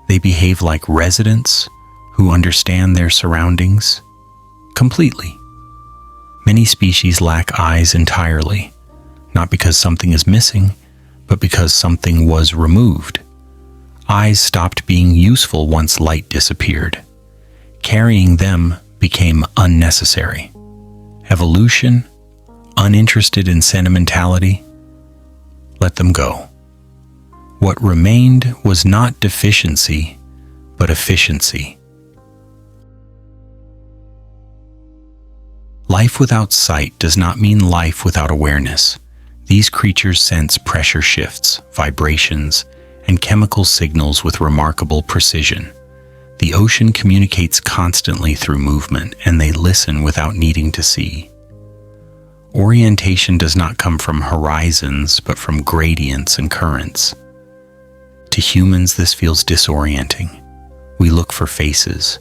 They behave like residents who understand their surroundings completely. Many species lack eyes entirely, not because something is missing, but because something was removed. Eyes stopped being useful once light disappeared. Carrying them became unnecessary. Evolution, uninterested in sentimentality, let them go. What remained was not deficiency, but efficiency. Life without sight does not mean life without awareness. These creatures sense pressure shifts, vibrations, and chemical signals with remarkable precision. The ocean communicates constantly through movement, and they listen without needing to see. Orientation does not come from horizons, but from gradients and currents. To humans, this feels disorienting. We look for faces.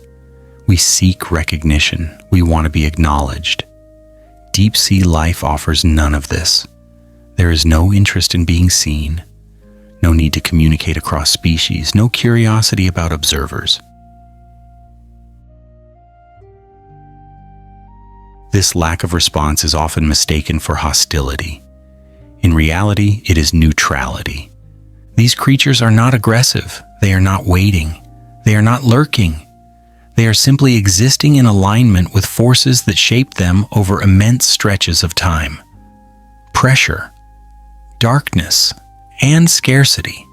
We seek recognition. We want to be acknowledged. Deep-sea life offers none of this. There is no interest in being seen, no need to communicate across species, no curiosity about observers. This lack of response is often mistaken for hostility. In reality, it is neutrality. These creatures are not aggressive. They are not waiting. They are not lurking. They are simply existing in alignment with forces that shape them over immense stretches of time. Pressure, darkness, and scarcity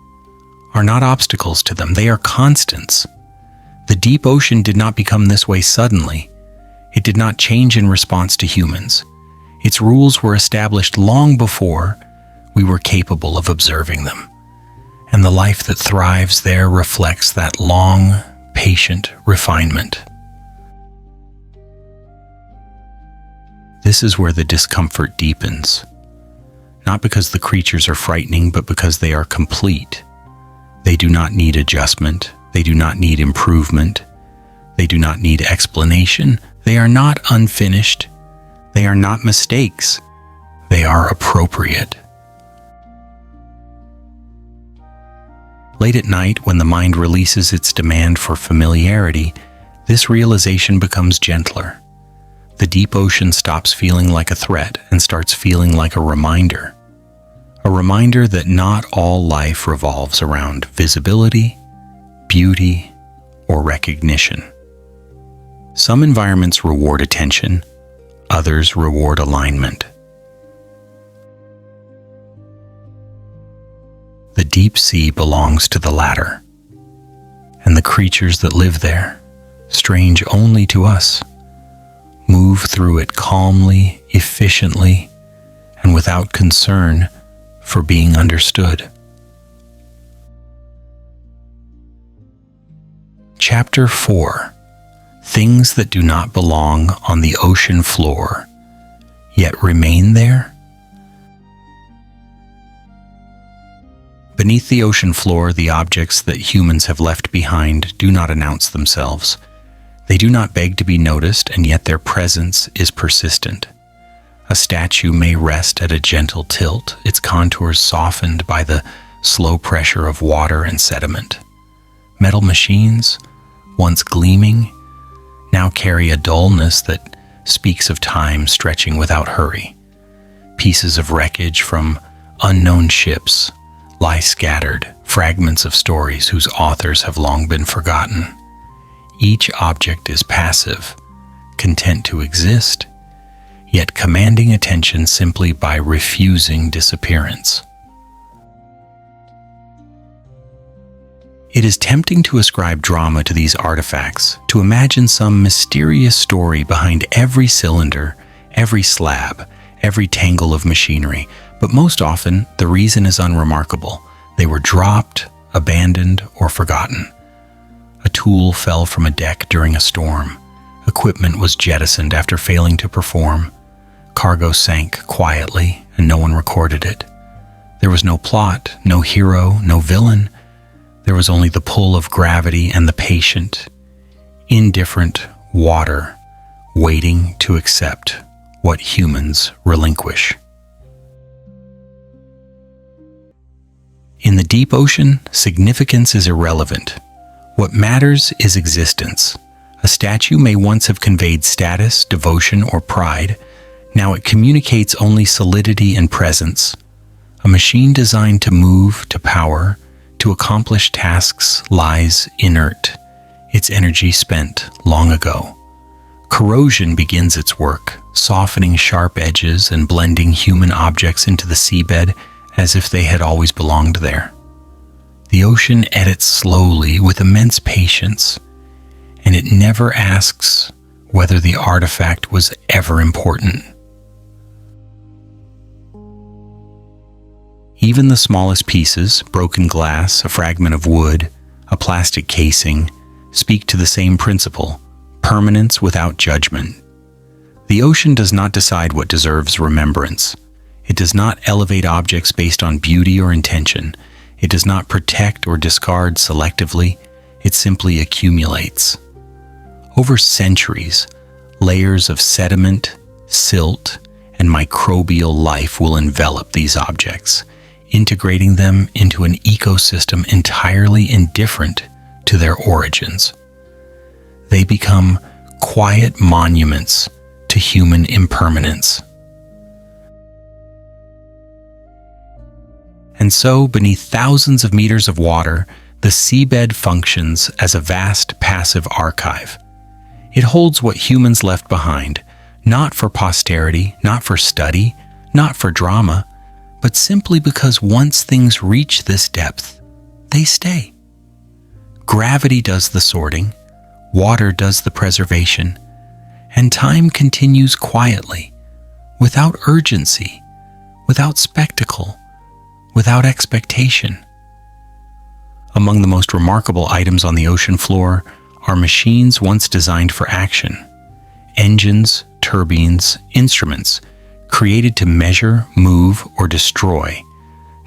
are not obstacles to them. They are constants. The deep ocean did not become this way suddenly. It did not change in response to humans. Its rules were established long before we were capable of observing them. And the life that thrives there reflects that long, patient refinement. This is where the discomfort deepens. Not because the creatures are frightening, but because they are complete. They do not need adjustment. They do not need improvement. They do not need explanation. They are not unfinished. They are not mistakes. They are appropriate. Late at night, when the mind releases its demand for familiarity, this realization becomes gentler. The deep ocean stops feeling like a threat and starts feeling like a reminder. A reminder that not all life revolves around visibility, beauty, or recognition. Some environments reward attention, others reward alignment. The deep sea belongs to the latter, and the creatures that live there, strange only to us, move through it calmly, efficiently, and without concern for being understood. Chapter 4: Things that do not belong on the ocean floor, yet remain there. Beneath the ocean floor, the objects that humans have left behind do not announce themselves. They do not beg to be noticed, and yet their presence is persistent. A statue may rest at a gentle tilt, its contours softened by the slow pressure of water and sediment. Metal machines, once gleaming, now carry a dullness that speaks of time stretching without hurry. Pieces of wreckage from unknown ships lie scattered, fragments of stories whose authors have long been forgotten. Each object is passive, content to exist, yet commanding attention simply by refusing disappearance. It is tempting to ascribe drama to these artifacts, to imagine some mysterious story behind every cylinder, every slab, every tangle of machinery, but most often the reason is unremarkable. They were dropped, abandoned, or forgotten. A tool fell from a deck during a storm. Equipment was jettisoned after failing to perform. Cargo sank quietly, and no one recorded it. There was no plot, no hero, no villain. There was only the pull of gravity and the patient, indifferent water waiting to accept what humans relinquish. In the deep ocean, significance is irrelevant. What matters is existence. A statue may once have conveyed status, devotion, or pride. Now it communicates only solidity and presence. A machine designed to move, to power, to accomplish tasks lies inert, its energy spent long ago. Corrosion begins its work, softening sharp edges and blending human objects into the seabed as if they had always belonged there. The ocean edits slowly with immense patience, and it never asks whether the artifact was ever important. Even the smallest pieces, broken glass, a fragment of wood, a plastic casing, speak to the same principle, permanence without judgment. The ocean does not decide what deserves remembrance. It does not elevate objects based on beauty or intention. It does not protect or discard selectively. It simply accumulates. Over centuries, layers of sediment, silt, and microbial life will envelop these objects, integrating them into an ecosystem entirely indifferent to their origins. They become quiet monuments to human impermanence. And so, beneath thousands of meters of water, the seabed functions as a vast passive archive. It holds what humans left behind, not for posterity, not for study, not for drama, but simply because once things reach this depth, they stay. Gravity does the sorting, water does the preservation, and time continues quietly, without urgency, without spectacle, without expectation. Among the most remarkable items on the ocean floor are machines once designed for action. Engines, turbines, instruments, created to measure, move, or destroy,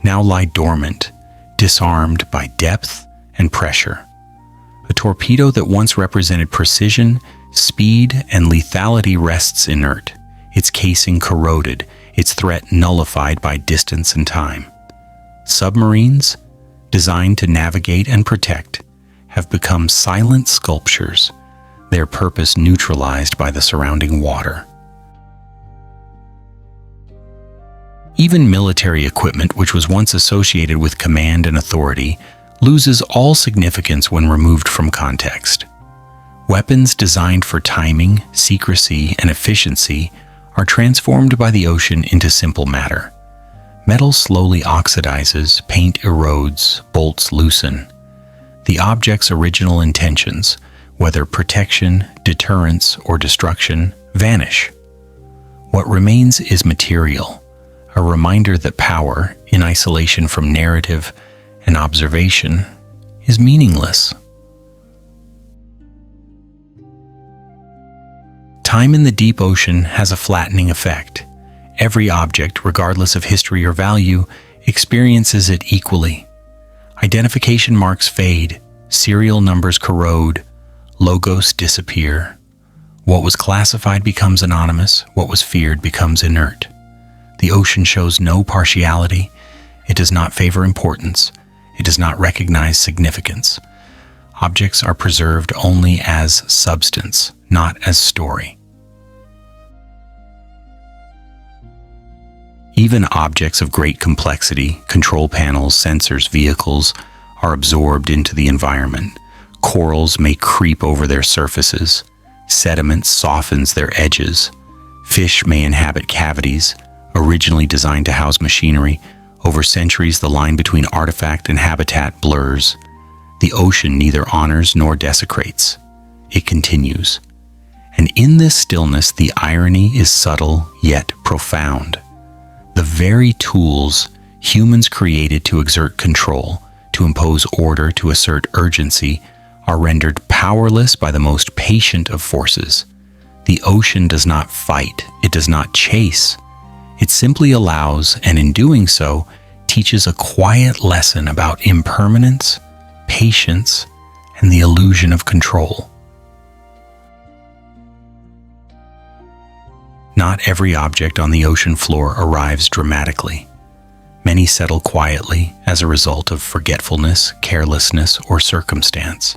now lie dormant, disarmed by depth and pressure. A torpedo that once represented precision, speed, and lethality rests inert, its casing corroded, its threat nullified by distance and time. Submarines, designed to navigate and protect, have become silent sculptures, their purpose neutralized by the surrounding water. Even military equipment, which was once associated with command and authority, loses all significance when removed from context. Weapons designed for timing, secrecy, and efficiency are transformed by the ocean into simple matter. Metal slowly oxidizes, paint erodes, bolts loosen. The object's original intentions, whether protection, deterrence, or destruction, vanish. What remains is material, a reminder that power, in isolation from narrative and observation, is meaningless. Time in the deep ocean has a flattening effect. Every object, regardless of history or value, experiences it equally. Identification marks fade, serial numbers corrode, logos disappear. What was classified becomes anonymous, what was feared becomes inert. The ocean shows no partiality. It does not favor importance. It does not recognize significance. Objects are preserved only as substance, not as story. Even objects of great complexity, control panels, sensors, vehicles, are absorbed into the environment. Corals may creep over their surfaces. Sediment softens their edges. Fish may inhabit cavities, originally designed to house machinery. Over centuries, the line between artifact and habitat blurs. The ocean neither honors nor desecrates. It continues. And in this stillness, the irony is subtle yet profound. The very tools humans created to exert control, to impose order, to assert urgency, are rendered powerless by the most patient of forces. The ocean does not fight, it does not chase. It simply allows, and in doing so, teaches a quiet lesson about impermanence, patience, and the illusion of control. Not every object on the ocean floor arrives dramatically. Many settle quietly as a result of forgetfulness, carelessness, or circumstance.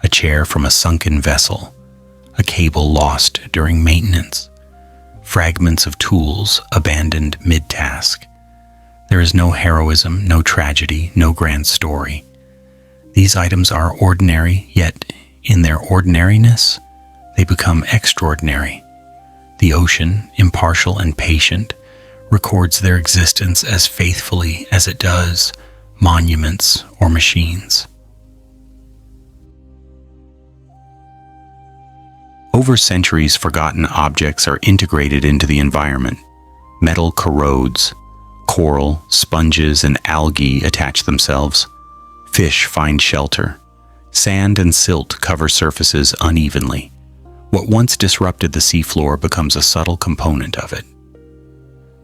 A chair from a sunken vessel, a cable lost during maintenance, fragments of tools abandoned mid-task. There is no heroism, no tragedy, no grand story. These items are ordinary, yet in their ordinariness, they become extraordinary. The ocean, impartial and patient, records their existence as faithfully as it does monuments or machines. Over centuries, forgotten objects are integrated into the environment. Metal corrodes. Coral, sponges, and algae attach themselves. Fish find shelter. Sand and silt cover surfaces unevenly. What once disrupted the seafloor becomes a subtle component of it.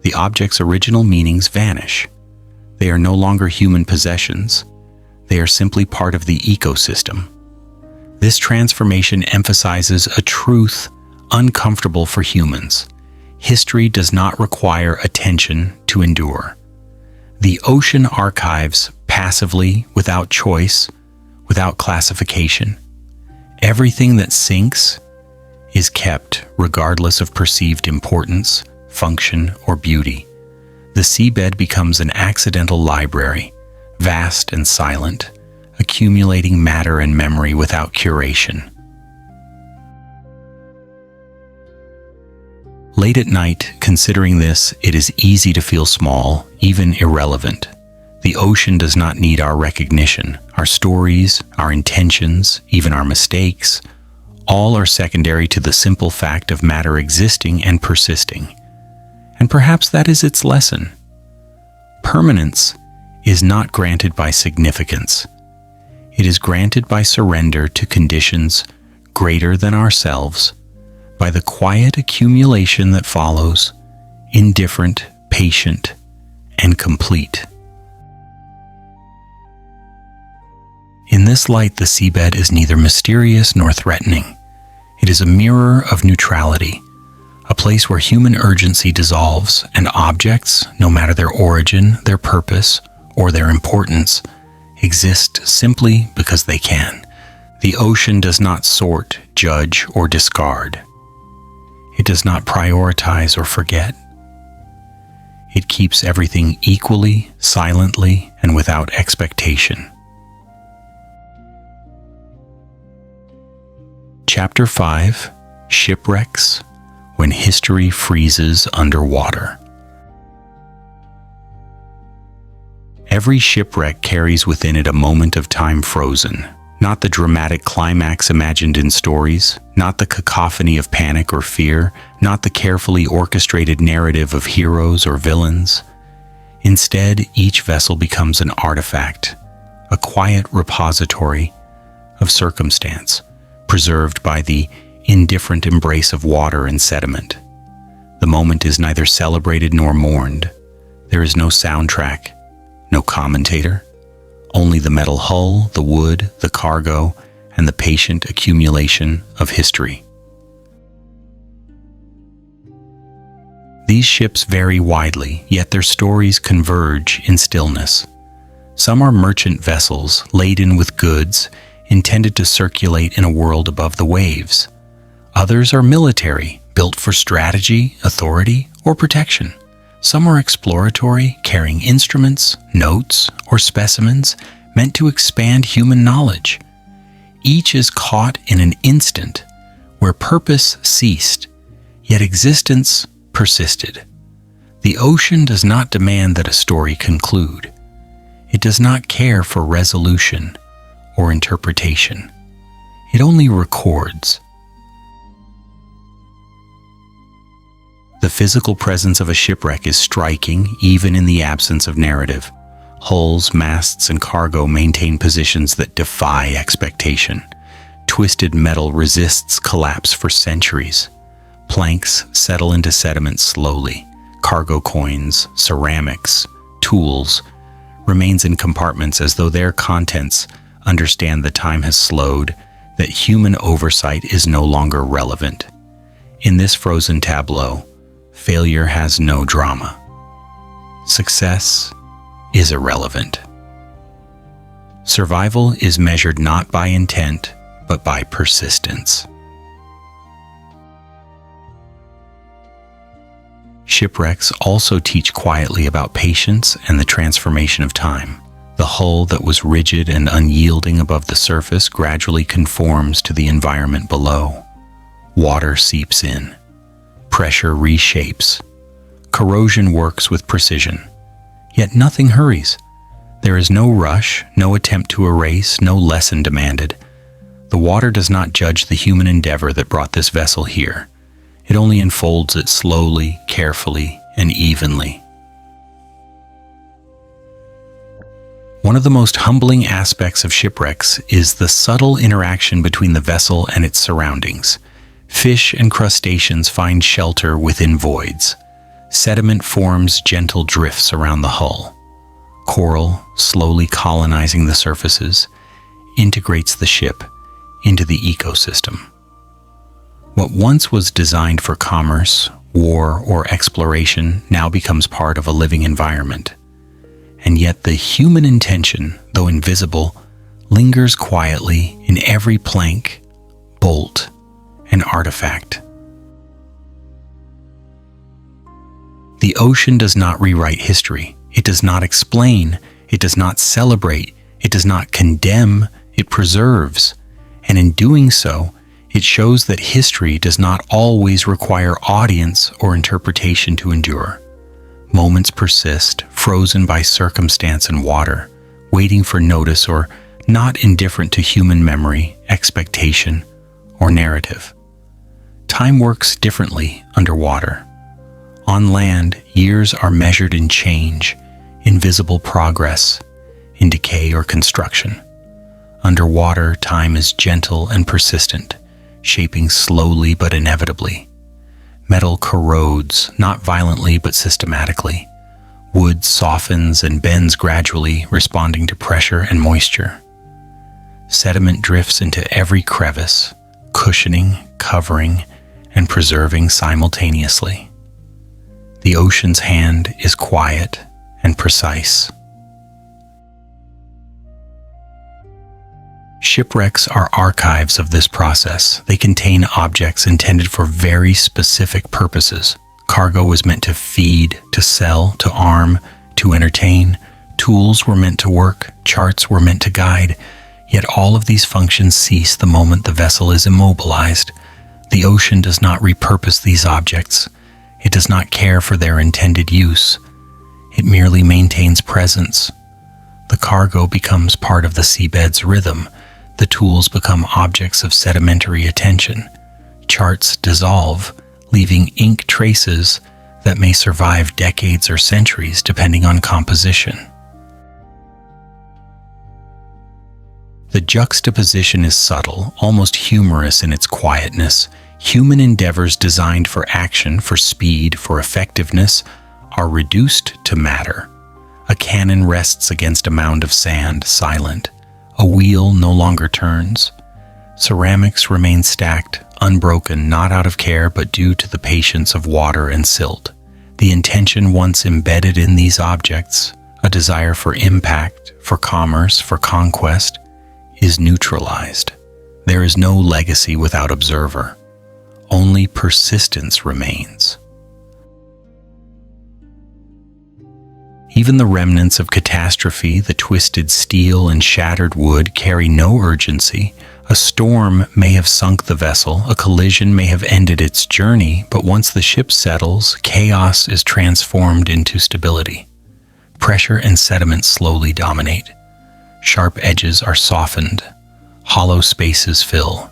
The object's original meanings vanish. They are no longer human possessions. They are simply part of the ecosystem. This transformation emphasizes a truth uncomfortable for humans. History does not require attention to endure. The ocean archives passively, without choice, without classification. Everything that sinks is kept regardless of perceived importance, function, or beauty. The seabed becomes an accidental library, vast and silent, accumulating matter and memory without curation. Late at night, considering this, it is easy to feel small, even irrelevant. The ocean does not need our recognition. Our stories, our intentions, even our mistakes, All are secondary to the simple fact of matter existing and persisting. And perhaps that is its lesson. Permanence is not granted by significance. It is granted by surrender to conditions greater than ourselves, by the quiet accumulation that follows, indifferent, patient, and complete. In this light, the seabed is neither mysterious nor threatening. It is a mirror of neutrality, a place where human urgency dissolves and objects, no matter their origin, their purpose, or their importance, exist simply because they can. The ocean does not sort, judge, or discard. It does not prioritize or forget. It keeps everything equally, silently, and without expectation. Chapter 5, Shipwrecks, When History Freezes Underwater. Every shipwreck carries within it a moment of time frozen, not the dramatic climax imagined in stories, not the cacophony of panic or fear, not the carefully orchestrated narrative of heroes or villains. Instead, each vessel becomes an artifact, a quiet repository of circumstance, preserved by the indifferent embrace of water and sediment. The moment is neither celebrated nor mourned. There is no soundtrack, no commentator, only the metal hull, the wood, the cargo, and the patient accumulation of history. These ships vary widely, yet their stories converge in stillness. Some are merchant vessels laden with goods, intended to circulate in a world above the waves. Others are military, built for strategy, authority, or protection. Some are exploratory, carrying instruments, notes, or specimens meant to expand human knowledge. Each is caught in an instant where purpose ceased, yet existence persisted. The ocean does not demand that a story conclude. It does not care for resolution or interpretation. It only records. The physical presence of a shipwreck is striking, even in the absence of narrative. Hulls, masts, and cargo maintain positions that defy expectation. Twisted metal resists collapse for centuries. Planks settle into sediment slowly. Cargo coins, ceramics, tools remains in compartments as though their contents understand the time has slowed, that human oversight is no longer relevant. In this frozen tableau, failure has no drama. Success is irrelevant. Survival is measured not by intent, but by persistence. Shipwrecks also teach quietly about patience and the transformation of time. The hull that was rigid and unyielding above the surface gradually conforms to the environment below. Water seeps in. Pressure reshapes. Corrosion works with precision. Yet nothing hurries. There is no rush, no attempt to erase, no lesson demanded. The water does not judge the human endeavor that brought this vessel here. It only unfolds it slowly, carefully, and evenly. One of the most humbling aspects of shipwrecks is the subtle interaction between the vessel and its surroundings. Fish and crustaceans find shelter within voids. Sediment forms gentle drifts around the hull. Coral, slowly colonizing the surfaces, integrates the ship into the ecosystem. What once was designed for commerce, war, or exploration now becomes part of a living environment. And yet the human intention, though invisible, lingers quietly in every plank, bolt, and artifact. The ocean does not rewrite history. It does not explain. It does not celebrate. It does not condemn. It preserves. And in doing so, it shows that history does not always require audience or interpretation to endure. Moments persist, frozen by circumstance and water, waiting for notice or not indifferent to human memory, expectation, or narrative. Time works differently underwater. On land, years are measured in change, invisible progress, in decay or construction. Underwater, time is gentle and persistent, shaping slowly but inevitably. Metal corrodes, not violently but systematically. Wood softens and bends gradually, responding to pressure and moisture. Sediment drifts into every crevice, cushioning, covering, and preserving simultaneously. The ocean's hand is quiet and precise. Shipwrecks are archives of this process. They contain objects intended for very specific purposes. Cargo was meant to feed, to sell, to arm, to entertain. Tools were meant to work. Charts were meant to guide. Yet all of these functions cease the moment the vessel is immobilized. The ocean does not repurpose these objects. It does not care for their intended use. It merely maintains presence. The cargo becomes part of the seabed's rhythm. The tools become objects of sedimentary attention. Charts dissolve, leaving ink traces that may survive decades or centuries depending on composition. The juxtaposition is subtle, almost humorous in its quietness. Human endeavors designed for action, for speed, for effectiveness, are reduced to matter. A cannon rests against a mound of sand, silent. A wheel no longer turns. Ceramics remain stacked, unbroken, not out of care, but due to the patience of water and silt. The intention once embedded in these objects, a desire for impact, for commerce, for conquest, is neutralized. There is no legacy without observer. Only persistence remains. Even the remnants of catastrophe, the twisted steel and shattered wood, carry no urgency. A storm may have sunk the vessel, a collision may have ended its journey, but once the ship settles, chaos is transformed into stability. Pressure and sediment slowly dominate. Sharp edges are softened. Hollow spaces fill.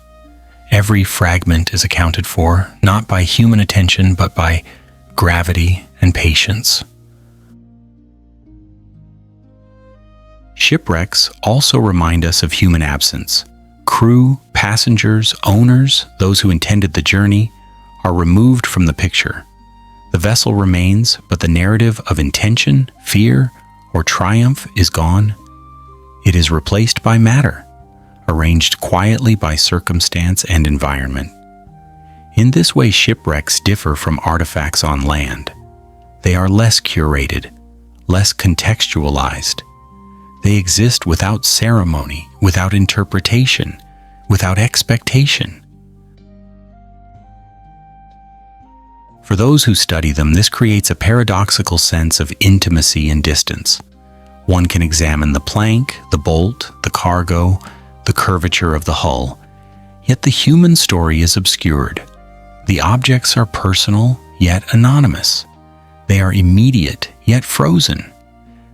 Every fragment is accounted for, not by human attention, but by gravity and patience. Shipwrecks also remind us of human absence. Crew, passengers, owners, those who intended the journey, are removed from the picture. The vessel remains, but the narrative of intention, fear, or triumph is gone. It is replaced by matter, arranged quietly by circumstance and environment. In this way, shipwrecks differ from artifacts on land. They are less curated, less contextualized. They exist without ceremony, without interpretation, without expectation. For those who study them, this creates a paradoxical sense of intimacy and distance. One can examine the plank, the bolt, the cargo, the curvature of the hull, yet the human story is obscured. The objects are personal, yet anonymous. They are immediate, yet frozen.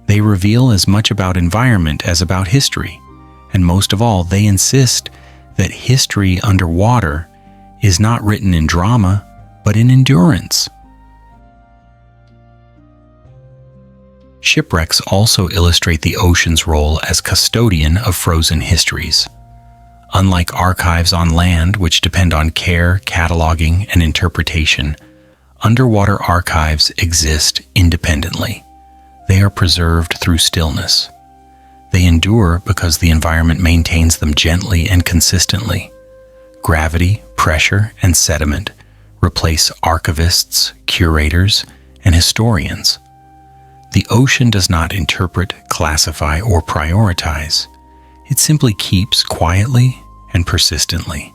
They reveal as much about environment as about history, and most of all, they insist that history underwater is not written in drama, but in endurance. Shipwrecks also illustrate the ocean's role as custodian of frozen histories. Unlike archives on land, which depend on care, cataloging, and interpretation, underwater archives exist independently. They are preserved through stillness. They endure because the environment maintains them gently and consistently. Gravity, pressure, and sediment replace archivists, curators, and historians. The ocean does not interpret, classify, or prioritize. It simply keeps quietly and persistently.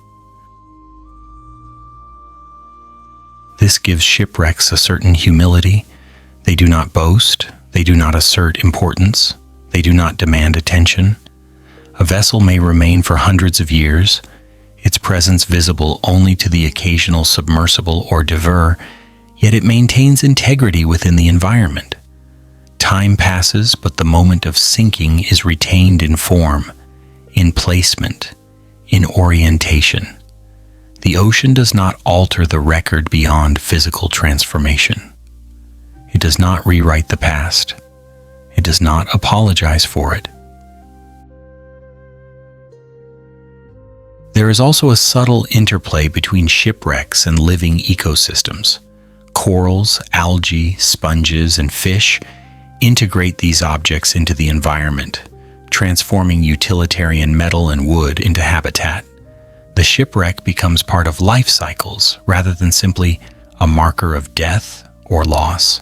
This gives shipwrecks a certain humility. They do not boast. They do not assert importance. They do not demand attention. A vessel may remain for hundreds of years, its presence visible only to the occasional submersible or diver, yet it maintains integrity within the environment. Time passes, but the moment of sinking is retained in form, in placement, in orientation. The ocean does not alter the record beyond physical transformation. It does not rewrite the past. It does not apologize for it. There is also a subtle interplay between shipwrecks and living ecosystems. Corals, algae, sponges, and fish integrate these objects into the environment, transforming utilitarian metal and wood into habitat. The shipwreck becomes part of life cycles rather than simply a marker of death or loss.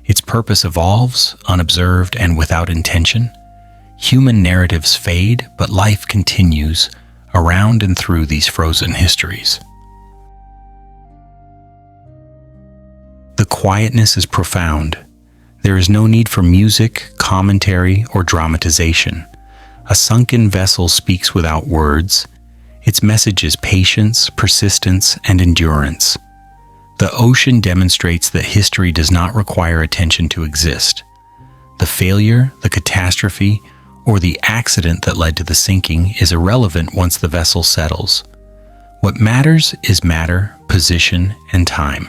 Its purpose evolves, unobserved and without intention. Human narratives fade, but life continues around and through these frozen histories. The quietness is profound. There is no need for music, commentary, or dramatization. A sunken vessel speaks without words. Its message is patience, persistence, and endurance. The ocean demonstrates that history does not require attention to exist. The failure, the catastrophe, or the accident that led to the sinking is irrelevant once the vessel settles. What matters is matter, position, and time.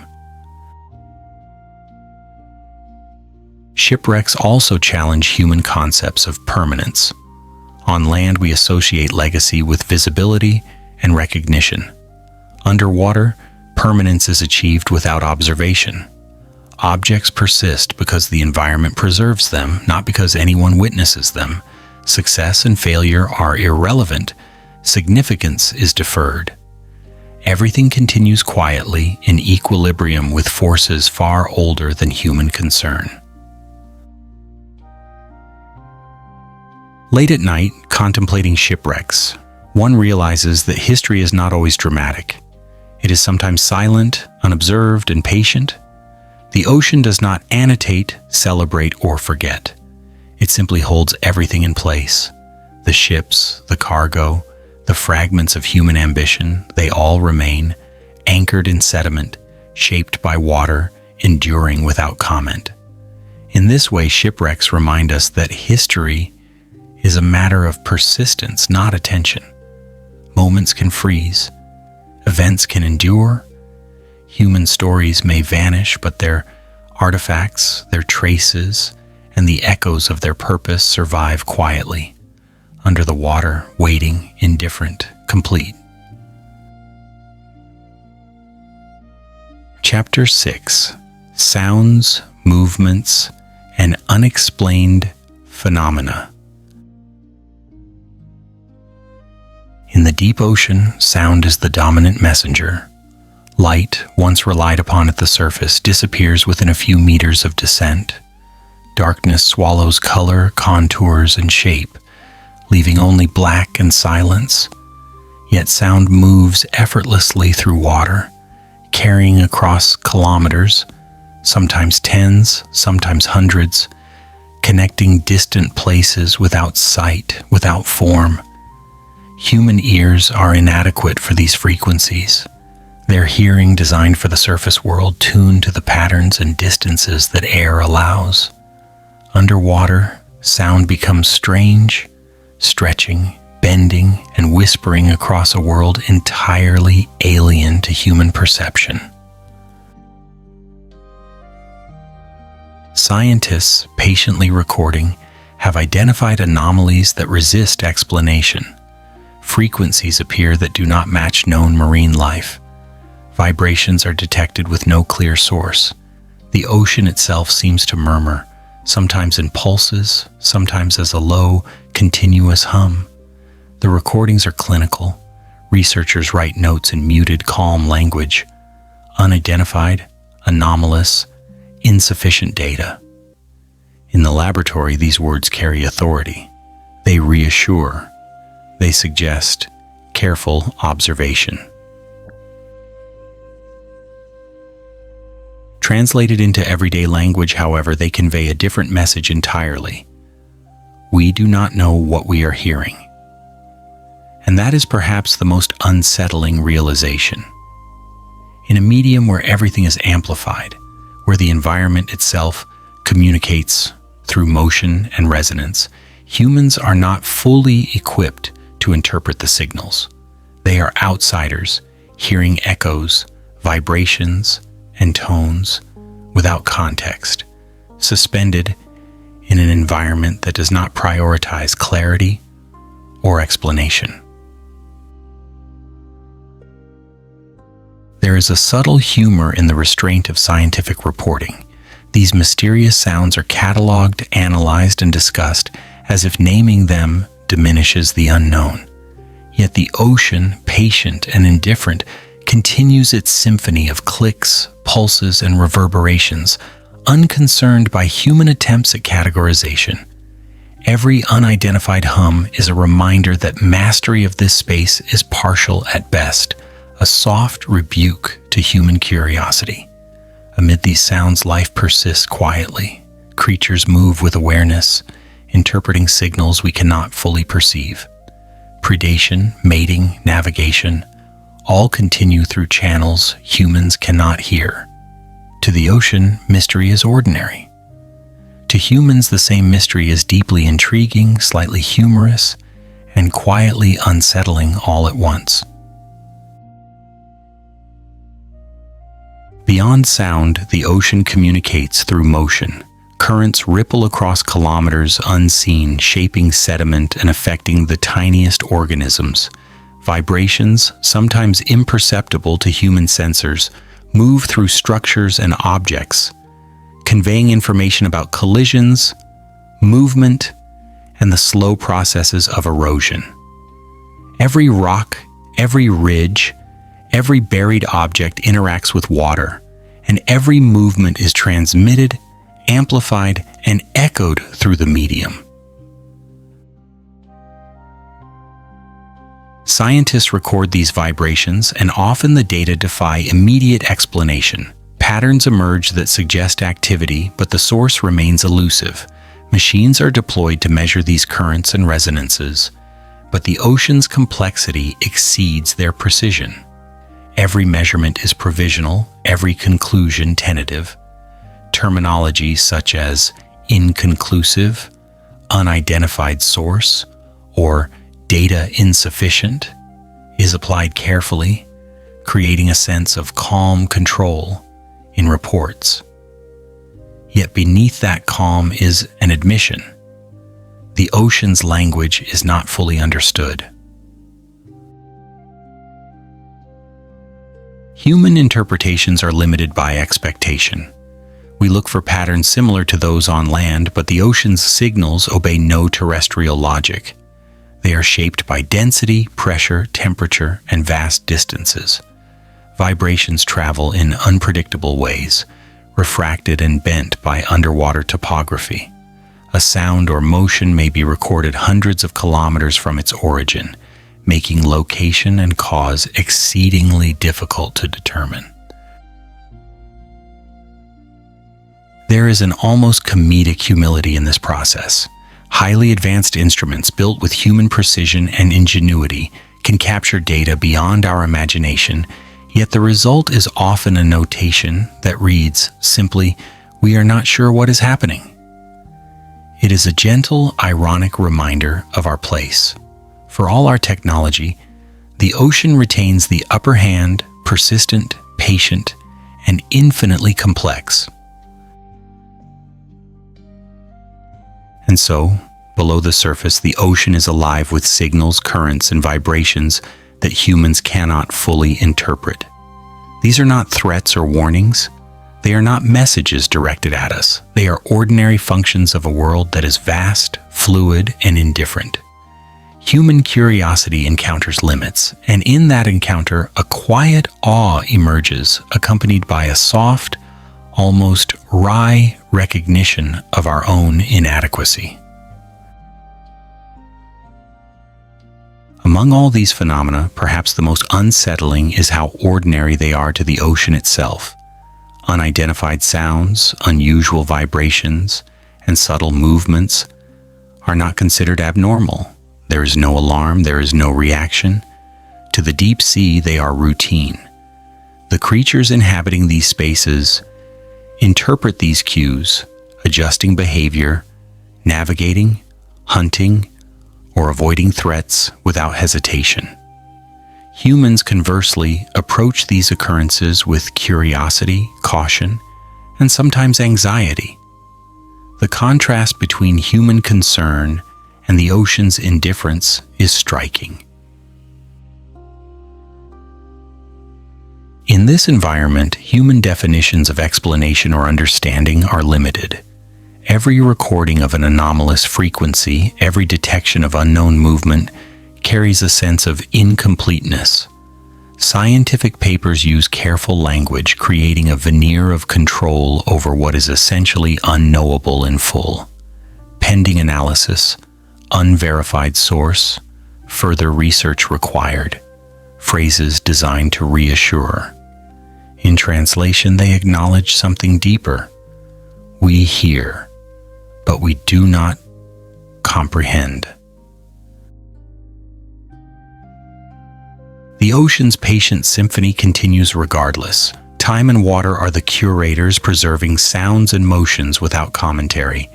Shipwrecks also challenge human concepts of permanence. On land, we associate legacy with visibility and recognition. Underwater, permanence is achieved without observation. Objects persist because the environment preserves them, not because anyone witnesses them. Success and failure are irrelevant. Significance is deferred. Everything continues quietly in equilibrium with forces far older than human concern. Late at night, contemplating shipwrecks, one realizes that history is not always dramatic. It is sometimes silent, unobserved, and patient. The ocean does not annotate, celebrate, or forget. It simply holds everything in place. The ships, the cargo, the fragments of human ambition, they all remain, anchored in sediment, shaped by water, enduring without comment. In this way, shipwrecks remind us that history is a matter of persistence, not attention. Moments can freeze. Events can endure. Human stories may vanish, but their artifacts, their traces, and the echoes of their purpose survive quietly, under the water, waiting, indifferent, complete. Chapter 6: Sounds, Movements, and Unexplained Phenomena. In the deep ocean, sound is the dominant messenger. Light, once relied upon at the surface, disappears within a few meters of descent. Darkness swallows color, contours, and shape, leaving only black and silence. Yet sound moves effortlessly through water, carrying across kilometers, sometimes tens, sometimes hundreds, connecting distant places without sight, without form. Human ears are inadequate for these frequencies. Their hearing, designed for the surface world, tuned to the patterns and distances that air allows. Underwater, sound becomes strange, stretching, bending, and whispering across a world entirely alien to human perception. Scientists, patiently recording, have identified anomalies that resist explanation. Frequencies appear that do not match known marine life. Vibrations are detected with no clear source. The ocean itself seems to murmur, sometimes in pulses, sometimes as a low, continuous hum. The recordings are clinical. Researchers write notes in muted, calm language. Unidentified, anomalous, insufficient data. In the laboratory, these words carry authority. They reassure. They suggest careful observation. Translated into everyday language, however, they convey a different message entirely. We do not know what we are hearing. And that is perhaps the most unsettling realization. In a medium where everything is amplified, where the environment itself communicates through motion and resonance, humans are not fully equipped to interpret the signals. They are outsiders, hearing echoes, vibrations, and tones without context, suspended in an environment that does not prioritize clarity or explanation. There is a subtle humor in the restraint of scientific reporting. These mysterious sounds are cataloged, analyzed, and discussed as if naming them diminishes the unknown. Yet the ocean, patient and indifferent, continues its symphony of clicks, pulses, and reverberations, unconcerned by human attempts at categorization. Every unidentified hum is a reminder that mastery of this space is partial at best, a soft rebuke to human curiosity. Amid these sounds, life persists quietly. Creatures move with awareness, interpreting signals we cannot fully perceive. Predation, mating, navigation, all continue through channels humans cannot hear. To the ocean, mystery is ordinary. To humans, the same mystery is deeply intriguing, slightly humorous, and quietly unsettling all at once. Beyond sound, the ocean communicates through motion. Currents ripple across kilometers unseen, shaping sediment and affecting the tiniest organisms. Vibrations, sometimes imperceptible to human sensors, move through structures and objects, conveying information about collisions, movement, and the slow processes of erosion. Every rock, every ridge, every buried object interacts with water, and every movement is transmitted, amplified, and echoed through the medium. Scientists record these vibrations, and often the data defy immediate explanation. Patterns emerge that suggest activity, but the source remains elusive. Machines are deployed to measure these currents and resonances, but the ocean's complexity exceeds their precision. Every measurement is provisional, every conclusion tentative. Terminology such as inconclusive, unidentified source, or data insufficient is applied carefully, creating a sense of calm control in reports. Yet beneath that calm is an admission. The ocean's language is not fully understood. Human interpretations are limited by expectation. We look for patterns similar to those on land, but the ocean's signals obey no terrestrial logic. They are shaped by density, pressure, temperature, and vast distances. Vibrations travel in unpredictable ways, refracted and bent by underwater topography. A sound or motion may be recorded hundreds of kilometers from its origin, making location and cause exceedingly difficult to determine. There is an almost comedic humility in this process. Highly advanced instruments built with human precision and ingenuity can capture data beyond our imagination, yet the result is often a notation that reads simply, "We are not sure what is happening." It is a gentle, ironic reminder of our place. For all our technology, the ocean retains the upper hand, persistent, patient, and infinitely complex. And so, below the surface, the ocean is alive with signals, currents, and vibrations that humans cannot fully interpret. These are not threats or warnings. They are not messages directed at us. They are ordinary functions of a world that is vast, fluid, and indifferent. Human curiosity encounters limits, and in that encounter, a quiet awe emerges, accompanied by a soft, almost wry recognition of our own inadequacy. Among all these phenomena, perhaps the most unsettling is how ordinary they are to the ocean itself. Unidentified sounds, unusual vibrations, and subtle movements are not considered abnormal. There is no alarm, there is no reaction. To the deep sea, they are routine. The creatures inhabiting these spaces interpret these cues, adjusting behavior, navigating, hunting, or avoiding threats without hesitation. Humans, conversely, approach these occurrences with curiosity, caution, and sometimes anxiety. The contrast between human concern and the ocean's indifference is striking. In this environment, human definitions of explanation or understanding are limited. Every recording of an anomalous frequency, every detection of unknown movement, carries a sense of incompleteness. Scientific papers use careful language, creating a veneer of control over what is essentially unknowable in full. Pending analysis, unverified source, further research required. Phrases designed to reassure. In translation, they acknowledge something deeper. We hear, but we do not comprehend. The ocean's patient symphony continues regardless. Time and water are the curators, preserving sounds and motions without commentary.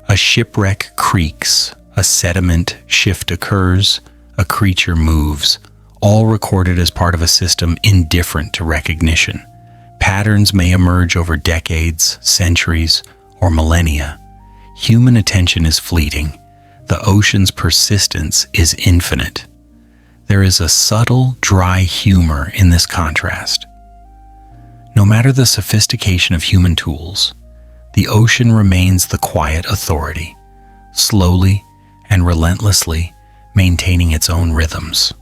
A shipwreck creaks, a sediment shift occurs, a creature moves, all recorded as part of a system indifferent to recognition. Patterns may emerge over decades, centuries, or millennia. Human attention is fleeting. The ocean's persistence is infinite. There is a subtle, dry humor in this contrast. No matter the sophistication of human tools, the ocean remains the quiet authority, slowly and relentlessly maintaining its own rhythms.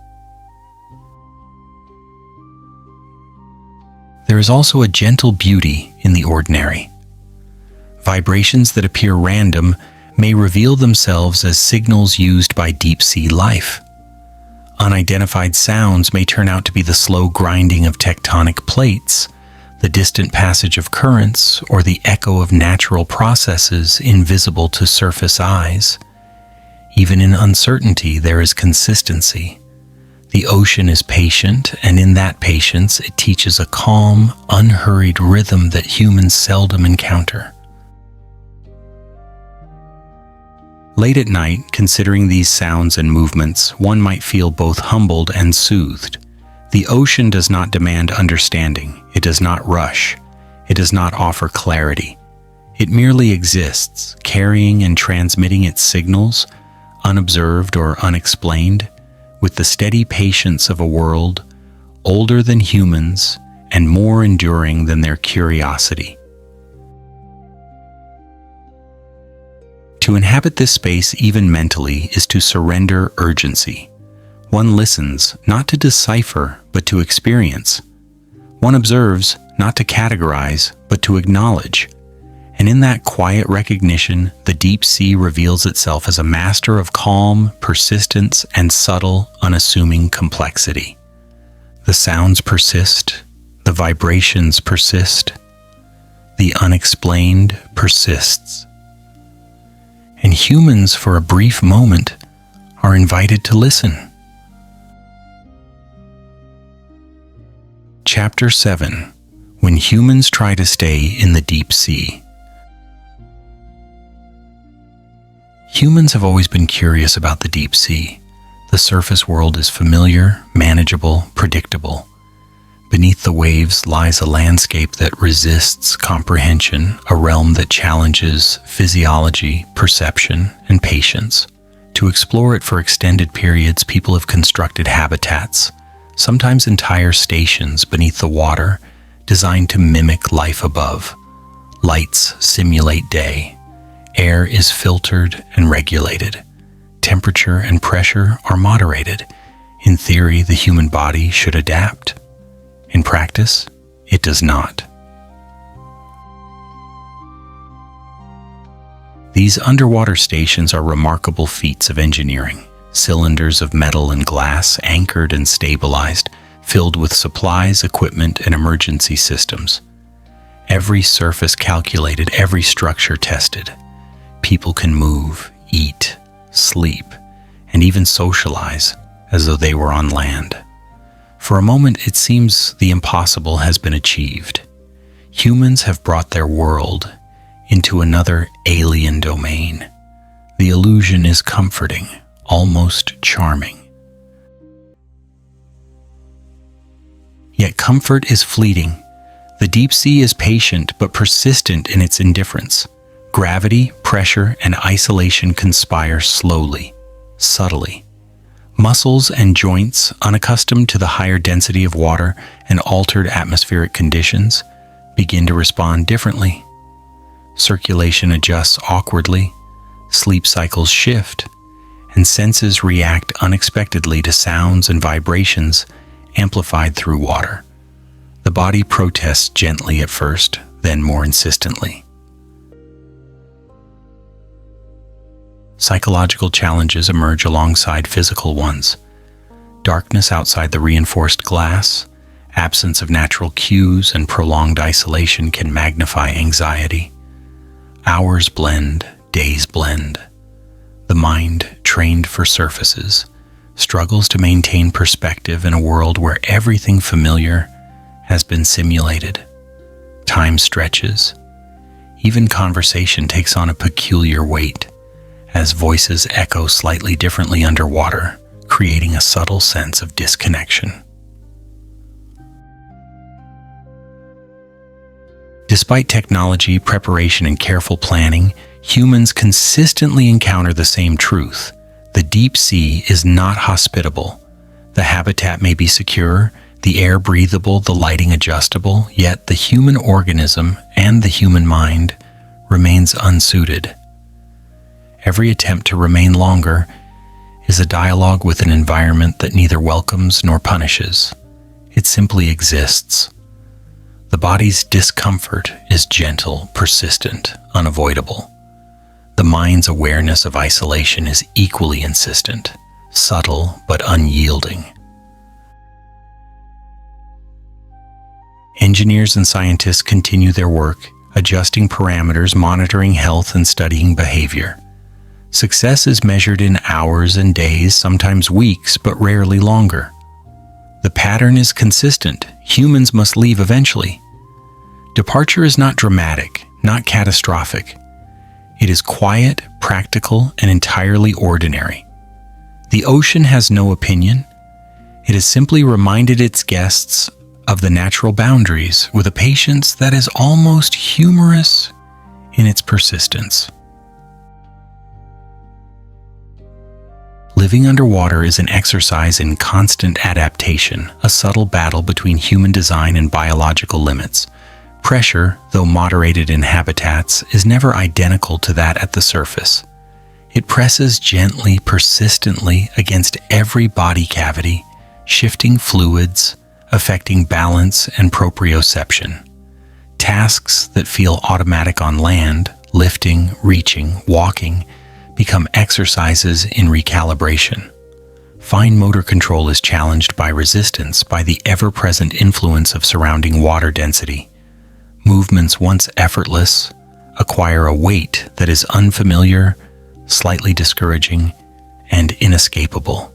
There is also a gentle beauty in the ordinary. Vibrations that appear random may reveal themselves as signals used by deep-sea life. Unidentified sounds may turn out to be the slow grinding of tectonic plates, the distant passage of currents, or the echo of natural processes invisible to surface eyes. Even in uncertainty, there is consistency. The ocean is patient, and in that patience, it teaches a calm, unhurried rhythm that humans seldom encounter. Late at night, considering these sounds and movements, one might feel both humbled and soothed. The ocean does not demand understanding. It does not rush. It does not offer clarity. It merely exists, carrying and transmitting its signals, unobserved or unexplained, with the steady patience of a world older than humans and more enduring than their curiosity. To inhabit this space, even mentally, is to surrender urgency. One listens, not to decipher, but to experience. One observes, not to categorize, but to acknowledge. And in that quiet recognition, the deep sea reveals itself as a master of calm, persistence, and subtle, unassuming complexity. The sounds persist, the vibrations persist, the unexplained persists. And humans, for a brief moment, are invited to listen. Chapter 7. When Humans Try to Stay in the Deep Sea. Humans have always been curious about the deep sea. The surface world is familiar, manageable, predictable. Beneath the waves lies a landscape that resists comprehension, a realm that challenges physiology, perception, and patience. To explore it for extended periods, people have constructed habitats, sometimes entire stations beneath the water, designed to mimic life above. Lights simulate day. Air is filtered and regulated. Temperature and pressure are moderated. In theory, the human body should adapt. In practice, it does not. These underwater stations are remarkable feats of engineering. Cylinders of metal and glass, anchored and stabilized, filled with supplies, equipment, and emergency systems. Every surface calculated, every structure tested. People can move, eat, sleep, and even socialize as though they were on land. For a moment, it seems the impossible has been achieved. Humans have brought their world into another alien domain. The illusion is comforting, almost charming. Yet comfort is fleeting. The deep sea is patient but persistent in its indifference. Gravity, pressure, and isolation conspire slowly, subtly. Muscles and joints, unaccustomed to the higher density of water and altered atmospheric conditions, begin to respond differently. Circulation adjusts awkwardly, sleep cycles shift, and senses react unexpectedly to sounds and vibrations amplified through water. The body protests gently at first, then more insistently. Psychological challenges emerge alongside physical ones. Darkness outside the reinforced glass, absence of natural cues, and prolonged isolation can magnify anxiety. Hours blend, days blend. The mind, trained for surfaces, struggles to maintain perspective in a world where everything familiar has been simulated. Time stretches. Even conversation takes on a peculiar weight, as voices echo slightly differently underwater, creating a subtle sense of disconnection. Despite technology, preparation, and careful planning, humans consistently encounter the same truth. The deep sea is not hospitable. The habitat may be secure, the air breathable, the lighting adjustable, yet the human organism and the human mind remains unsuited. Every attempt to remain longer is a dialogue with an environment that neither welcomes nor punishes. It simply exists. The body's discomfort is gentle, persistent, unavoidable. The mind's awareness of isolation is equally insistent, subtle but unyielding. Engineers and scientists continue their work, adjusting parameters, monitoring health, and studying behavior. Success is measured in hours and days, sometimes weeks, but rarely longer. The pattern is consistent. Humans must leave eventually. Departure is not dramatic, not catastrophic. It is quiet, practical, and entirely ordinary. The ocean has no opinion. It has simply reminded its guests of the natural boundaries with a patience that is almost humorous in its persistence. Living underwater is an exercise in constant adaptation, a subtle battle between human design and biological limits. Pressure, though moderated in habitats, is never identical to that at the surface. It presses gently, persistently against every body cavity, shifting fluids, affecting balance and proprioception. Tasks that feel automatic on land, lifting, reaching, walking, become exercises in recalibration. Fine motor control is challenged by resistance, by the ever-present influence of surrounding water density. Movements once effortless acquire a weight that is unfamiliar, slightly discouraging, and inescapable.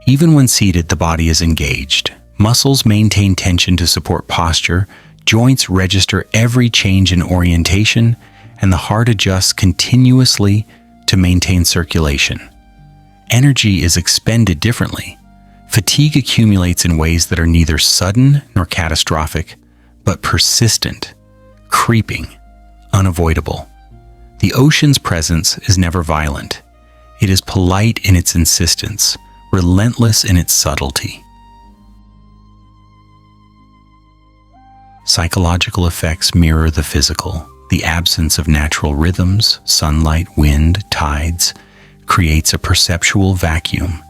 Even when seated, the body is engaged. Muscles maintain tension to support posture, joints register every change in orientation, and the heart adjusts continuously to maintain circulation. Energy is expended differently. Fatigue accumulates in ways that are neither sudden nor catastrophic, but persistent, creeping, unavoidable. The ocean's presence is never violent. It is polite in its insistence, relentless in its subtlety. Psychological effects mirror the physical. The absence of natural rhythms, sunlight, wind, tides, creates a perceptual vacuum.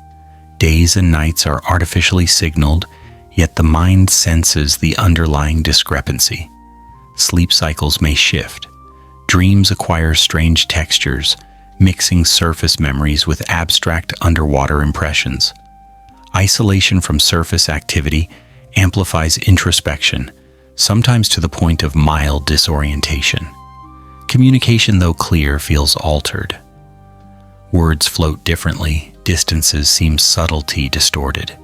Days and nights are artificially signaled, yet the mind senses the underlying discrepancy. Sleep cycles may shift. Dreams acquire strange textures, mixing surface memories with abstract underwater impressions. Isolation from surface activity amplifies introspection, sometimes to the point of mild disorientation. Communication, though clear, feels altered. Words float differently, distances seem subtlety distorted.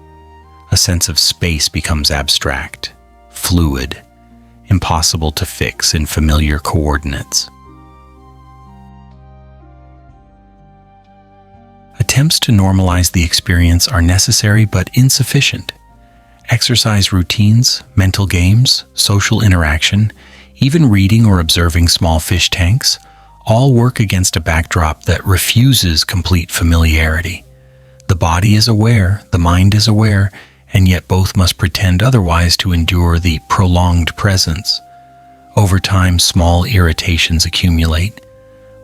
A sense of space becomes abstract, fluid, impossible to fix in familiar coordinates. Attempts to normalize the experience are necessary but insufficient. Exercise routines, mental games, social interaction, even reading or observing small fish tanks, all work against a backdrop that refuses complete familiarity. The body is aware, the mind is aware, and yet both must pretend otherwise to endure the prolonged presence. Over time, small irritations accumulate.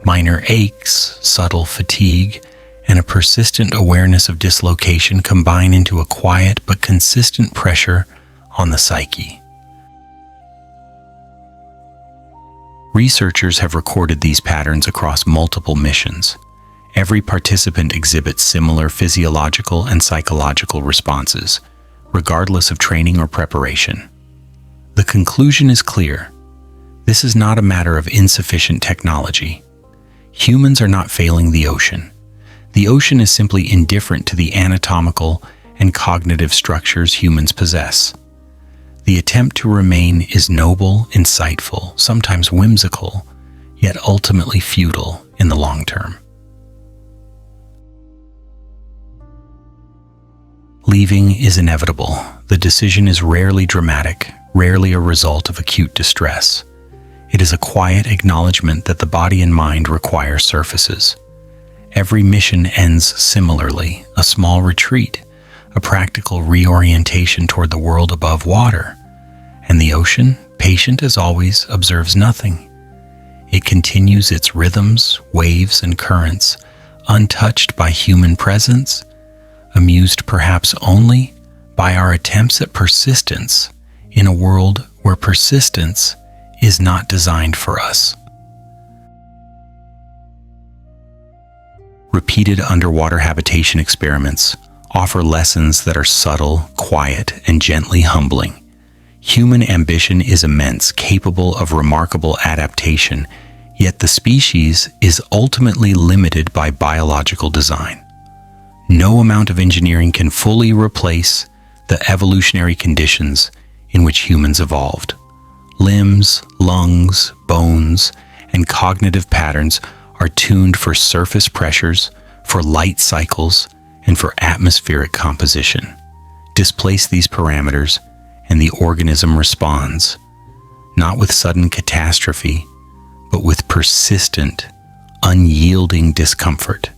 Minor aches, subtle fatigue, and a persistent awareness of dislocation combine into a quiet but consistent pressure on the psyche. Researchers have recorded these patterns across multiple missions. Every participant exhibits similar physiological and psychological responses, regardless of training or preparation. The conclusion is clear. This is not a matter of insufficient technology. Humans are not failing the ocean. The ocean is simply indifferent to the anatomical and cognitive structures humans possess. The attempt to remain is noble, insightful, sometimes whimsical, yet ultimately futile in the long term. Leaving is inevitable. The decision is rarely dramatic, rarely a result of acute distress. It is a quiet acknowledgement that the body and mind require surfaces. Every mission ends similarly, a small retreat, a practical reorientation toward the world above water. And the ocean, patient as always, observes nothing. It continues its rhythms, waves, and currents, untouched by human presence, amused perhaps only by our attempts at persistence in a world where persistence is not designed for us. Repeated underwater habitation experiments offer lessons that are subtle, quiet, and gently humbling. Human ambition is immense, capable of remarkable adaptation, yet the species is ultimately limited by biological design. No amount of engineering can fully replace the evolutionary conditions in which humans evolved. Limbs, lungs, bones, and cognitive patterns are tuned for surface pressures, for light cycles, and for atmospheric composition. Displace these parameters, and the organism responds, not with sudden catastrophe, but with persistent, unyielding discomfort.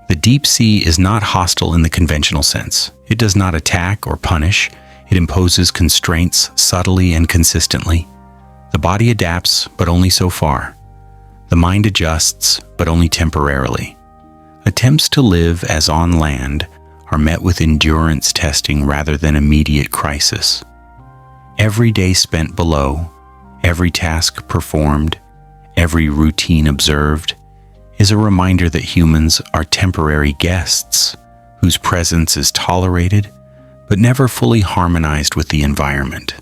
The deep sea is not hostile in the conventional sense. It does not attack or punish. It imposes constraints subtly and consistently. The body adapts, but only so far. The mind adjusts, but only temporarily. Attempts to live as on land are met with endurance testing rather than immediate crisis. Every day spent below, every task performed, every routine observed, is a reminder that humans are temporary guests whose presence is tolerated but never fully harmonized with the environment.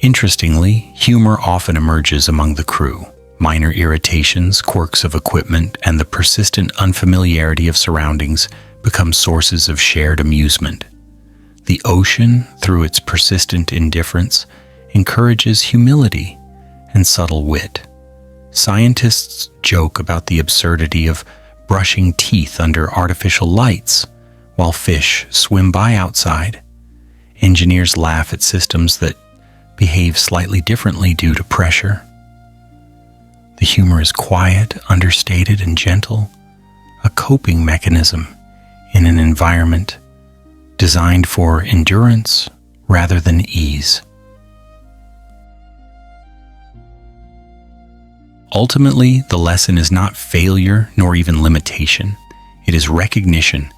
Interestingly, humor often emerges among the crew. Minor irritations, quirks of equipment, and the persistent unfamiliarity of surroundings become sources of shared amusement. The ocean, through its persistent indifference, encourages humility and subtle wit. Scientists joke about the absurdity of brushing teeth under artificial lights while fish swim by outside. Engineers laugh at systems that behave slightly differently due to pressure. The humor is quiet, understated, and gentle, a coping mechanism in an environment designed for endurance rather than ease. Ultimately, the lesson is not failure nor even limitation. It is recognition.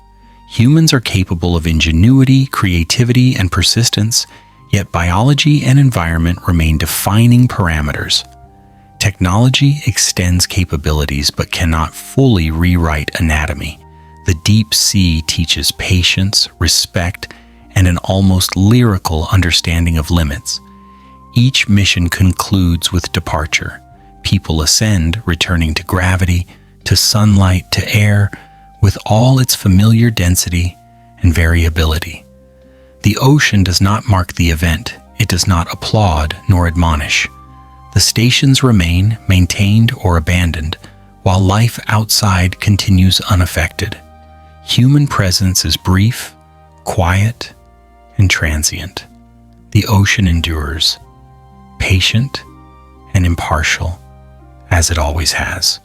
Humans are capable of ingenuity, creativity, and persistence, yet biology and environment remain defining parameters. Technology extends capabilities but cannot fully rewrite anatomy. The deep sea teaches patience, respect, and an almost lyrical understanding of limits. Each mission concludes with departure. People ascend, returning to gravity, to sunlight, to air, with all its familiar density and variability. The ocean does not mark the event. It does not applaud nor admonish. The stations remain maintained or abandoned, while life outside continues unaffected. Human presence is brief, quiet, and transient. The ocean endures, patient and impartial, as it always has.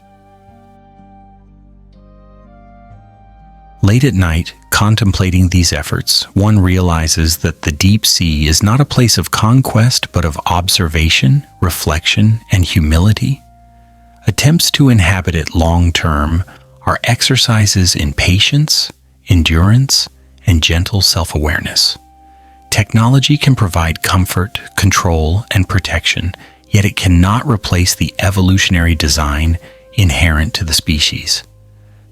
Late at night, contemplating these efforts, one realizes that the deep sea is not a place of conquest, but of observation, reflection, and humility. Attempts to inhabit it long-term are exercises in patience, endurance, and gentle self-awareness. Technology can provide comfort, control, and protection, yet it cannot replace the evolutionary design inherent to the species.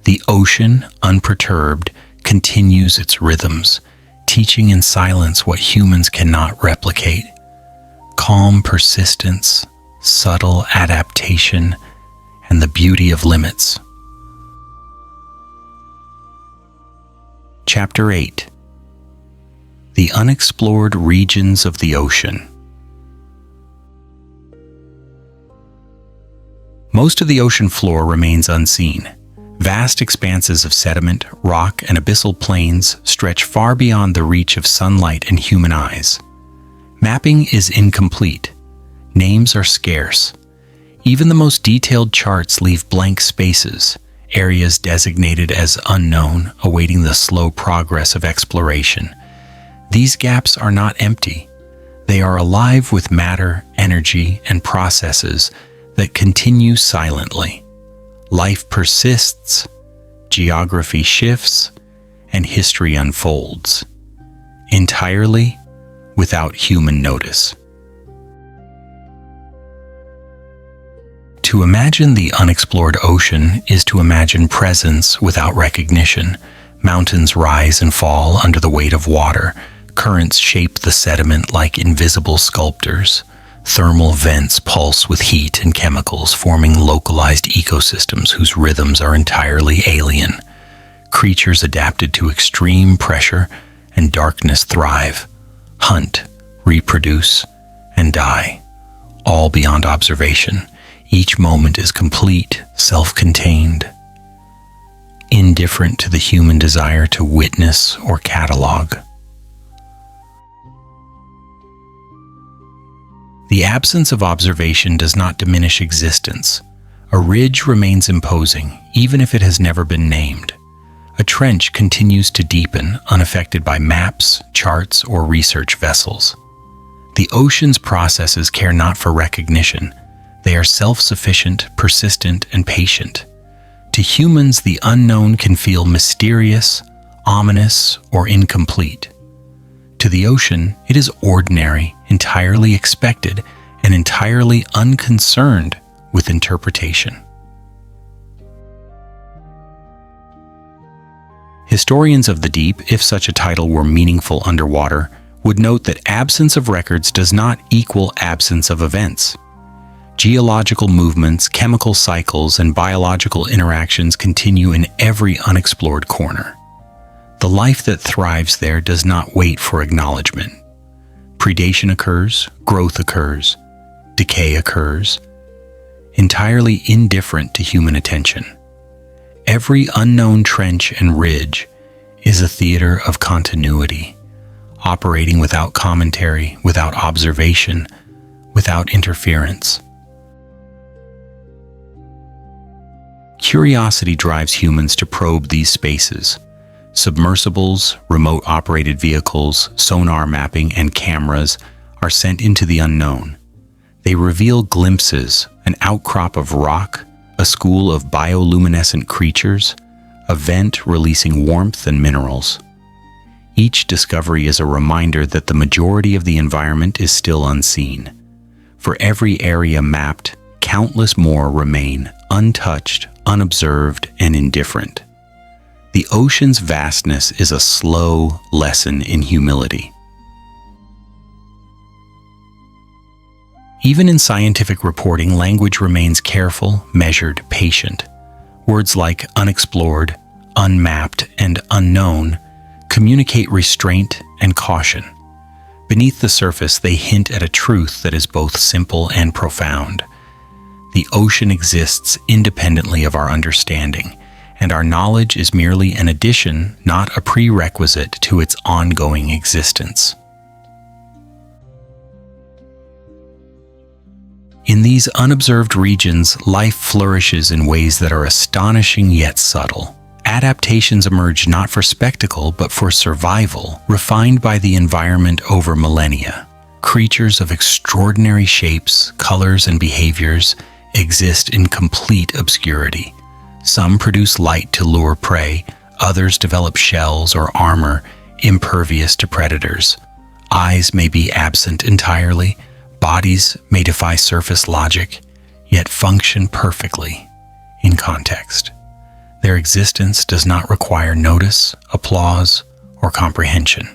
The ocean, unperturbed, continues its rhythms, teaching in silence what humans cannot replicate. Calm persistence, subtle adaptation, and the beauty of limits. Chapter 8. The Unexplored Regions of the Ocean. Most of the ocean floor remains unseen. Vast expanses of sediment, rock, and abyssal plains stretch far beyond the reach of sunlight and human eyes. Mapping is incomplete. Names are scarce. Even the most detailed charts leave blank spaces, areas designated as unknown, awaiting the slow progress of exploration. These gaps are not empty. They are alive with matter, energy, and processes that continue silently. Life persists, geography shifts, and history unfolds, entirely without human notice. To imagine the unexplored ocean is to imagine presence without recognition. Mountains rise and fall under the weight of water. Currents shape the sediment like invisible sculptors. Thermal vents pulse with heat and chemicals, forming localized ecosystems whose rhythms are entirely alien. Creatures adapted to extreme pressure and darkness thrive, hunt, reproduce, and die, all beyond observation. Each moment is complete, self-contained, indifferent to the human desire to witness or catalog. The absence of observation does not diminish existence. A ridge remains imposing, even if it has never been named. A trench continues to deepen, unaffected by maps, charts, or research vessels. The ocean's processes care not for recognition. They are self-sufficient, persistent, and patient. To humans, the unknown can feel mysterious, ominous, or incomplete. To the ocean, it is ordinary, entirely expected, and entirely unconcerned with interpretation. Historians of the deep, if such a title were meaningful underwater, would note that absence of records does not equal absence of events. Geological movements, chemical cycles, and biological interactions continue in every unexplored corner. The life that thrives there does not wait for acknowledgement. Predation occurs, growth occurs, decay occurs, entirely indifferent to human attention. Every unknown trench and ridge is a theater of continuity, operating without commentary, without observation, without interference. Curiosity drives humans to probe these spaces. Submersibles, remote-operated vehicles, sonar mapping, and cameras are sent into the unknown. They reveal glimpses, an outcrop of rock, a school of bioluminescent creatures, a vent releasing warmth and minerals. Each discovery is a reminder that the majority of the environment is still unseen. For every area mapped, countless more remain untouched, unobserved, and indifferent. The ocean's vastness is a slow lesson in humility. Even in scientific reporting, language remains careful, measured, patient. Words like unexplored, unmapped, and unknown communicate restraint and caution. Beneath the surface, they hint at a truth that is both simple and profound. The ocean exists independently of our understanding, and our knowledge is merely an addition, not a prerequisite to its ongoing existence. In these unobserved regions, life flourishes in ways that are astonishing yet subtle. Adaptations emerge not for spectacle but for survival, refined by the environment over millennia. Creatures of extraordinary shapes, colors, and behaviors exist in complete obscurity. Some produce light to lure prey, others develop shells or armor impervious to predators. Eyes may be absent entirely, bodies may defy surface logic, yet function perfectly in context. Their existence does not require notice, applause, or comprehension.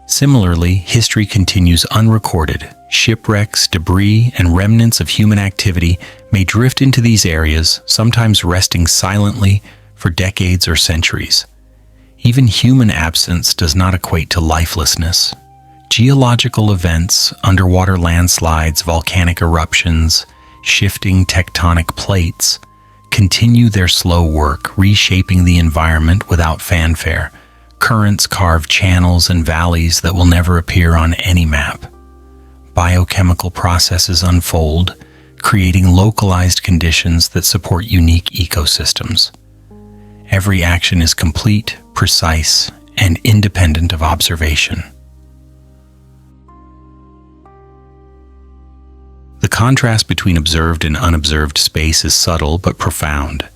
Similarly, history continues unrecorded. Shipwrecks, debris, and remnants of human activity may drift into these areas, sometimes resting silently for decades or centuries. Even human absence does not equate to lifelessness. Geological events, underwater landslides, volcanic eruptions, shifting tectonic plates, continue their slow work, reshaping the environment without fanfare. Currents carve channels and valleys that will never appear on any map. Biochemical processes unfold, creating localized conditions that support unique ecosystems. Every action is complete, precise, and independent of observation. The contrast between observed and unobserved space is subtle but profound.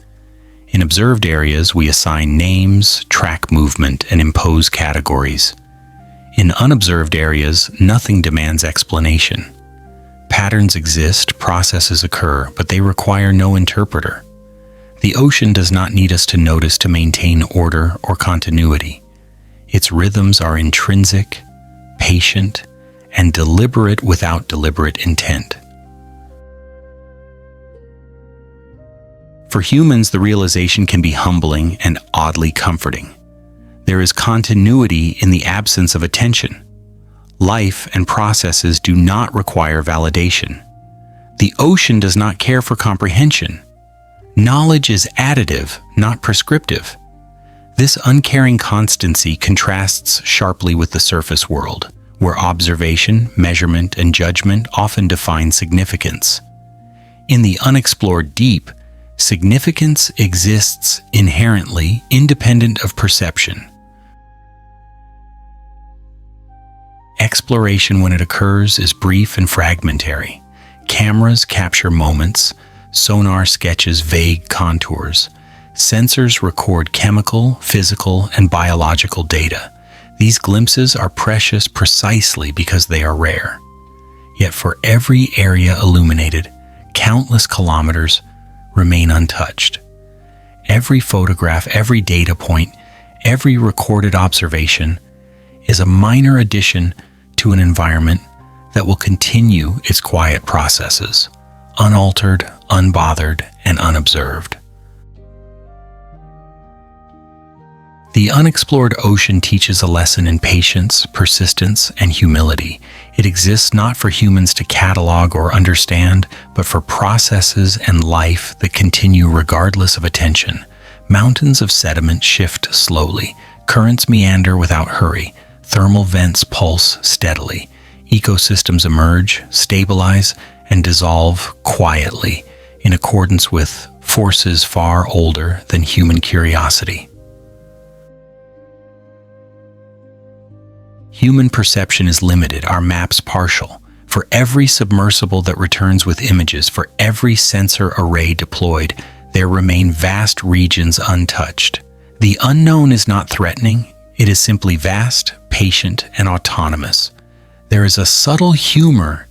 In observed areas, we assign names, track movement, and impose categories. In unobserved areas, nothing demands explanation. Patterns exist, processes occur, but they require no interpreter. The ocean does not need us to notice to maintain order or continuity. Its rhythms are intrinsic, patient, and deliberate without deliberate intent. For humans, the realization can be humbling and oddly comforting. There is continuity in the absence of attention. Life and processes do not require validation. The ocean does not care for comprehension. Knowledge is additive, not prescriptive. This uncaring constancy contrasts sharply with the surface world, where observation, measurement, and judgment often define significance. In the unexplored deep, significance exists inherently, independent of perception. Exploration, when it occurs, is brief and fragmentary. Cameras capture moments, sonar sketches vague contours, sensors record chemical, physical, and biological data. These glimpses are precious precisely because they are rare. Yet for every area illuminated, countless kilometers remain untouched. Every photograph, every data point, every recorded observation is a minor addition to an environment that will continue its quiet processes, unaltered, unbothered, and unobserved. The unexplored ocean teaches a lesson in patience, persistence, and humility. It exists not for humans to catalog or understand, but for processes and life that continue regardless of attention. Mountains of sediment shift slowly. Currents meander without hurry. Thermal vents pulse steadily. Ecosystems emerge, stabilize, and dissolve quietly in accordance with forces far older than human curiosity. Human perception is limited, our maps partial. For every submersible that returns with images, for every sensor array deployed, there remain vast regions untouched. The unknown is not threatening, it is simply vast, patient, and autonomous. There is a subtle humor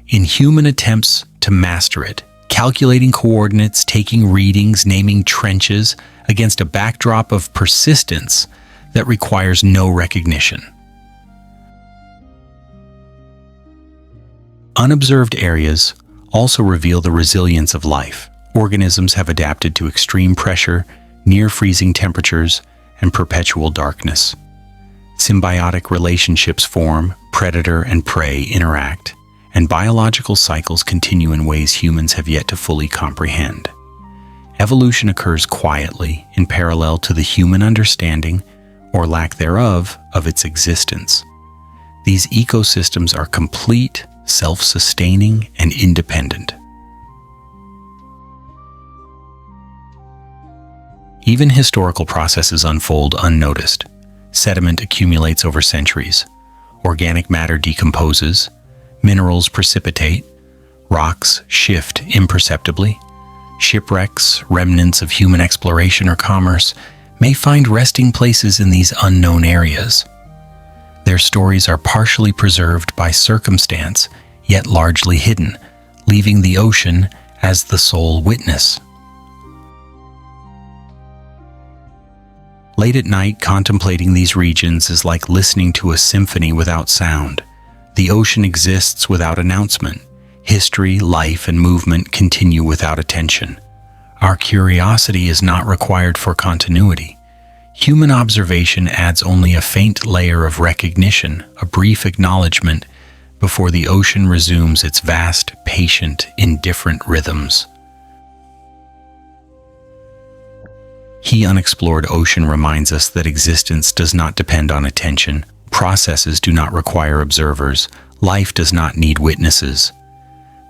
in human attempts to master it, calculating coordinates, taking readings, naming trenches against a backdrop of persistence that requires no recognition. Unobserved areas also reveal the resilience of life. Organisms have adapted to extreme pressure, near freezing temperatures, and perpetual darkness. Symbiotic relationships form, predator and prey interact, and biological cycles continue in ways humans have yet to fully comprehend. Evolution occurs quietly in parallel to the human understanding, or lack thereof, of its existence. These ecosystems are complete, self-sustaining, and independent. Even historical processes unfold unnoticed. Sediment accumulates over centuries. Organic matter decomposes. Minerals precipitate. Rocks shift imperceptibly. Shipwrecks, remnants of human exploration or commerce, may find resting places in these unknown areas. Their stories are partially preserved by circumstance, yet largely hidden, leaving the ocean as the sole witness. Late at night, contemplating these regions is like listening to a symphony without sound. The ocean exists without announcement. History, life, and movement continue without attention. Our curiosity is not required for continuity. Human observation adds only a faint layer of recognition, a brief acknowledgement, before the ocean resumes its vast, patient, indifferent rhythms. The unexplored ocean reminds us that existence does not depend on attention, processes do not require observers, life does not need witnesses.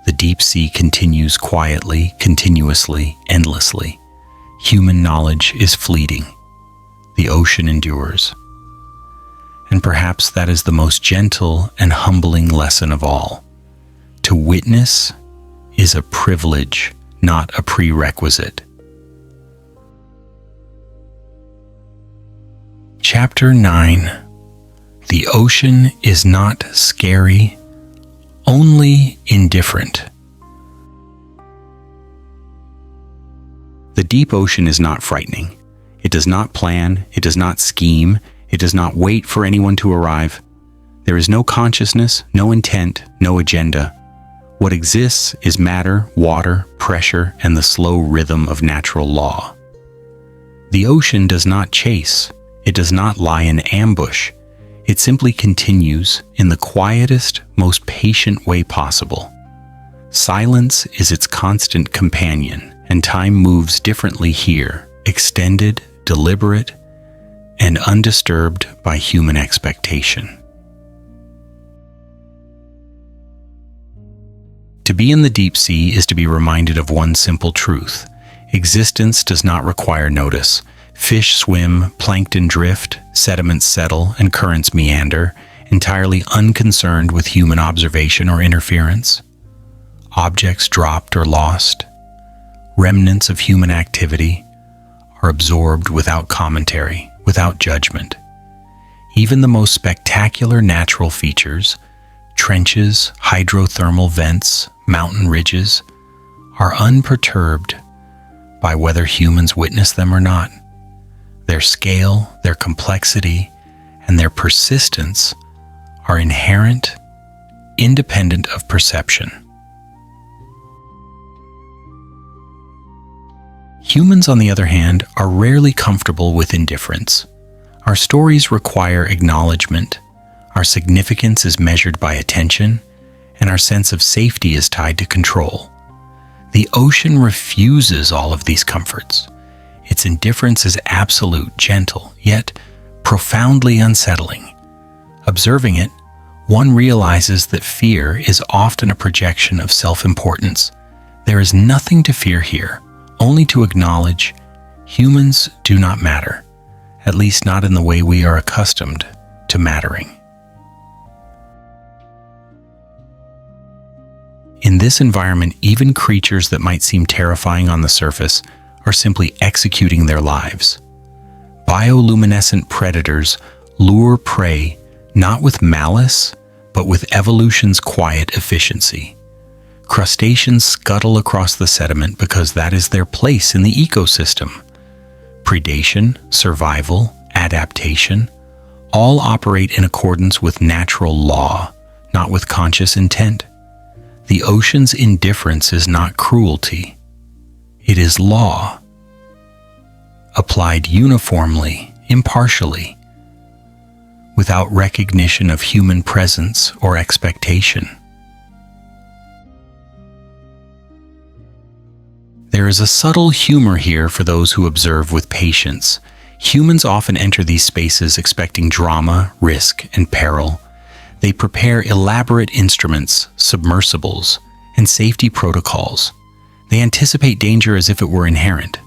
The deep sea continues quietly, continuously, endlessly. Human knowledge is fleeting. The ocean endures. And perhaps that is the most gentle and humbling lesson of all. To witness is a privilege, not a prerequisite. Chapter 9. The ocean is not scary, only indifferent. The deep ocean is not frightening. It does not plan, it does not scheme, it does not wait for anyone to arrive. There is no consciousness, no intent, no agenda. What exists is matter, water, pressure, and the slow rhythm of natural law. The ocean does not chase. It does not lie in ambush. It simply continues in the quietest, most patient way possible. Silence is its constant companion, and time moves differently here, extended, deliberate, and undisturbed by human expectation. To be in the deep sea is to be reminded of one simple truth. Existence does not require notice. Fish swim, plankton drift, sediments settle, and currents meander, entirely unconcerned with human observation or interference. Objects dropped or lost, remnants of human activity, are absorbed without commentary, without judgment. Even the most spectacular natural features, trenches, hydrothermal vents, mountain ridges, are unperturbed by whether humans witness them or not. Their scale, their complexity, and their persistence are inherent, independent of perception. Humans, on the other hand, are rarely comfortable with indifference. Our stories require acknowledgement, our significance is measured by attention, and our sense of safety is tied to control. The ocean refuses all of these comforts. Its indifference is absolute, gentle, yet profoundly unsettling. Observing it, one realizes that fear is often a projection of self-importance. There is nothing to fear here, only to acknowledge humans do not matter, at least not in the way we are accustomed to mattering. In this environment, even creatures that might seem terrifying on the surface are simply executing their lives. Bioluminescent predators lure prey not with malice, but with evolution's quiet efficiency. Crustaceans scuttle across the sediment because that is their place in the ecosystem. Predation, survival, adaptation, all operate in accordance with natural law, not with conscious intent. The ocean's indifference is not cruelty. It is law, applied uniformly, impartially. without recognition of human presence or expectation. There is a subtle humor here for those who observe with patience. Humans often enter these spaces expecting drama, risk, and peril. They prepare elaborate instruments, submersibles, and safety protocols. They anticipate danger as if it were inherent.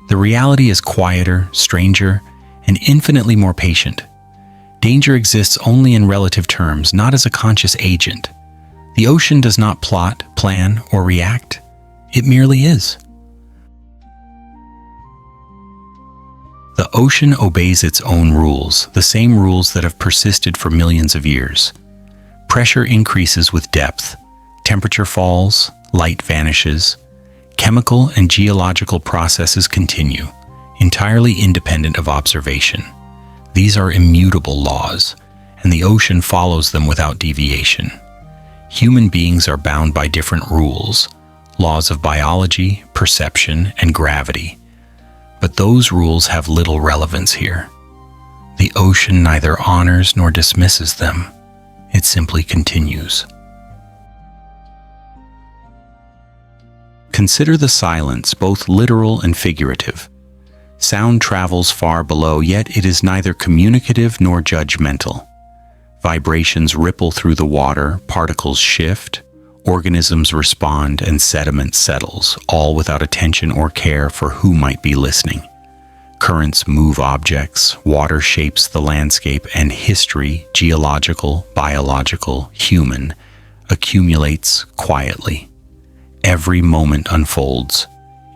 The reality is quieter, stranger, and infinitely more patient. Danger exists only in relative terms, not as a conscious agent. The ocean does not plot, plan, or react. It merely is. The ocean obeys its own rules, the same rules that have persisted for millions of years. Pressure increases with depth, temperature falls, light vanishes, chemical and geological processes continue, entirely independent of observation. These are immutable laws, and the ocean follows them without deviation. Human beings are bound by different rules, laws of biology, perception, and gravity. But those rules have little relevance here. The ocean neither honors nor dismisses them. It simply continues. Consider the silence, both literal and figurative. Sound travels far below, yet it is neither communicative nor judgmental. Vibrations ripple through the water, particles shift, organisms respond, and sediment settles, all without attention or care for who might be listening. Currents move objects, water shapes the landscape, and history, geological, biological, human, accumulates quietly. Every moment unfolds,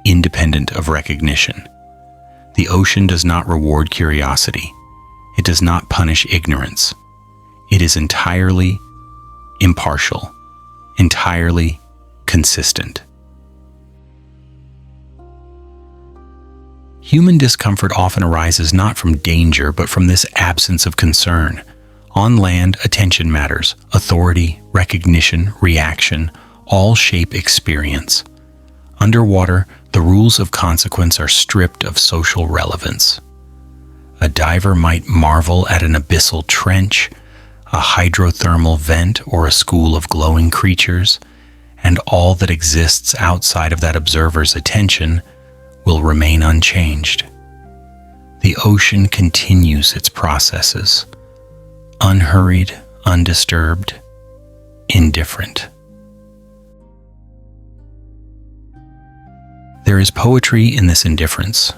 independent of recognition. The ocean does not reward curiosity. It does not punish ignorance. It is entirely impartial, entirely consistent. Human discomfort often arises not from danger, but from this absence of concern. On land, attention matters. Authority, recognition, reaction, all shape experience. Underwater, the rules of consequence are stripped of social relevance. A diver might marvel at an abyssal trench, a hydrothermal vent, or a school of glowing creatures, and all that exists outside of that observer's attention will remain unchanged. The ocean continues its processes, unhurried, undisturbed, indifferent. There is poetry in this indifference.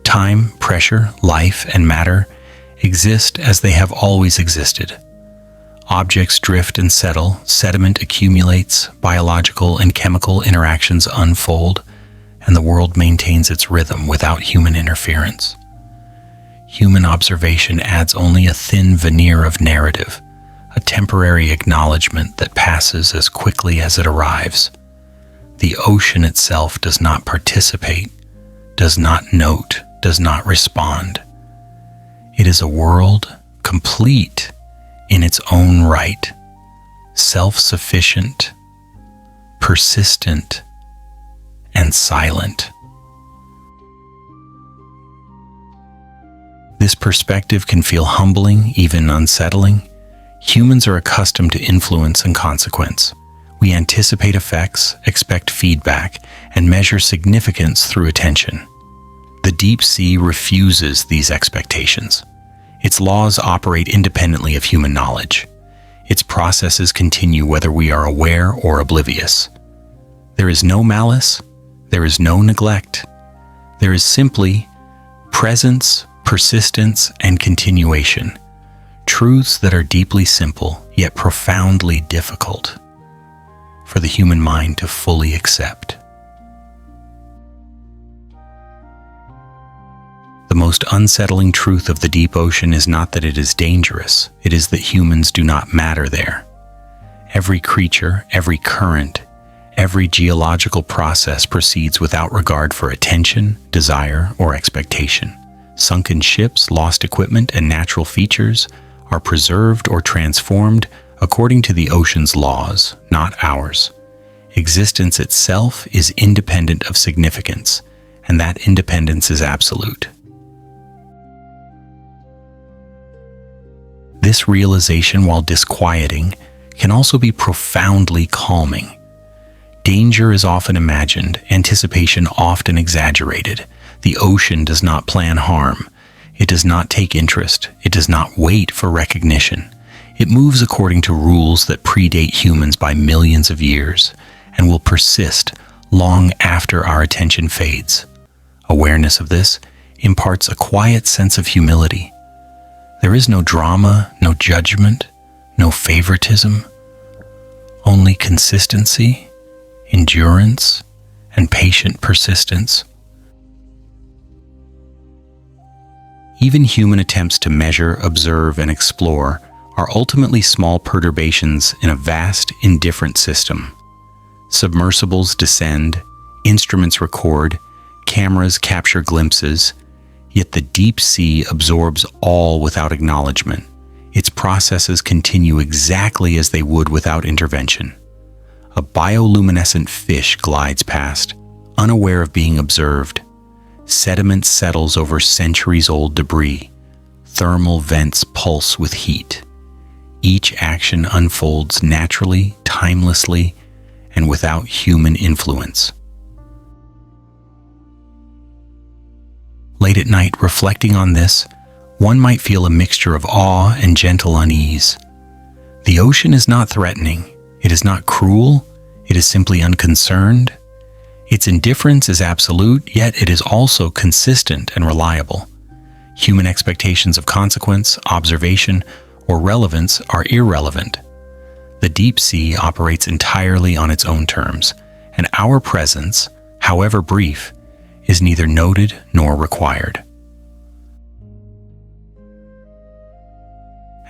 Time, pressure, life, and matter exist as they have always existed. Objects drift and settle, sediment accumulates, biological and chemical interactions unfold, and the world maintains its rhythm without human interference. Human observation adds only a thin veneer of narrative, a temporary acknowledgement that passes as quickly as it arrives. The ocean itself does not participate, does not note, does not respond. It is a world complete in its own right, self-sufficient, persistent, and silent. This perspective can feel humbling, even unsettling. Humans are accustomed to influence and consequence. We anticipate effects, expect feedback, and measure significance through attention. The deep sea refuses these expectations. Its laws operate independently of human knowledge. Its processes continue whether we are aware or oblivious. There is no malice, there is no neglect. There is simply presence, persistence, and continuation. Truths that are deeply simple, yet profoundly difficult for the human mind to fully accept. The most unsettling truth of the deep ocean is not that it is dangerous, it is that humans do not matter there. Every creature, every current, every geological process proceeds without regard for attention, desire, or expectation. Sunken ships, lost equipment, and natural features are preserved or transformed according to the ocean's laws, not ours. Existence itself is independent of significance, and that independence is absolute. This realization, while disquieting, can also be profoundly calming. Danger is often imagined, anticipation often exaggerated. The ocean does not plan harm. It does not take interest. It does not wait for recognition. It moves according to rules that predate humans by millions of years and will persist long after our attention fades. Awareness of this imparts a quiet sense of humility. There is no drama, no judgment, no favoritism, only consistency, endurance, and patient persistence. Even human attempts to measure, observe, and explore are ultimately small perturbations in a vast, indifferent system. Submersibles descend, instruments record, cameras capture glimpses, yet the deep sea absorbs all without acknowledgement. Its processes continue exactly as they would without intervention. A bioluminescent fish glides past, unaware of being observed. Sediment settles over centuries-old debris. Thermal vents pulse with heat. Each action unfolds naturally, timelessly, and without human influence. Late at night, reflecting on this, one might feel a mixture of awe and gentle unease. The ocean is not threatening. It is not cruel. It is simply unconcerned. Its indifference is absolute, yet it is also consistent and reliable. Human expectations of consequence, observation, or relevance are irrelevant. The deep sea operates entirely on its own terms, and our presence, however brief, is neither noted nor required.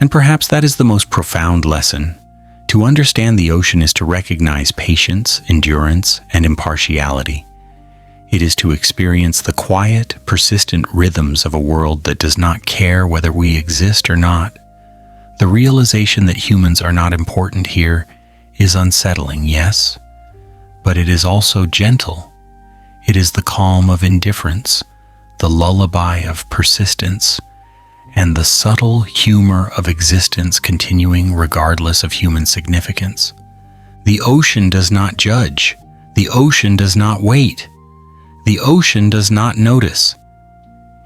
And perhaps that is the most profound lesson. To understand the ocean is to recognize patience, endurance, and impartiality. It is to experience the quiet, persistent rhythms of a world that does not care whether we exist or not. The realization that humans are not important here is unsettling, yes, but it is also gentle. It is the calm of indifference, the lullaby of persistence, and the subtle humor of existence continuing regardless of human significance. The ocean does not judge. The ocean does not wait. The ocean does not notice.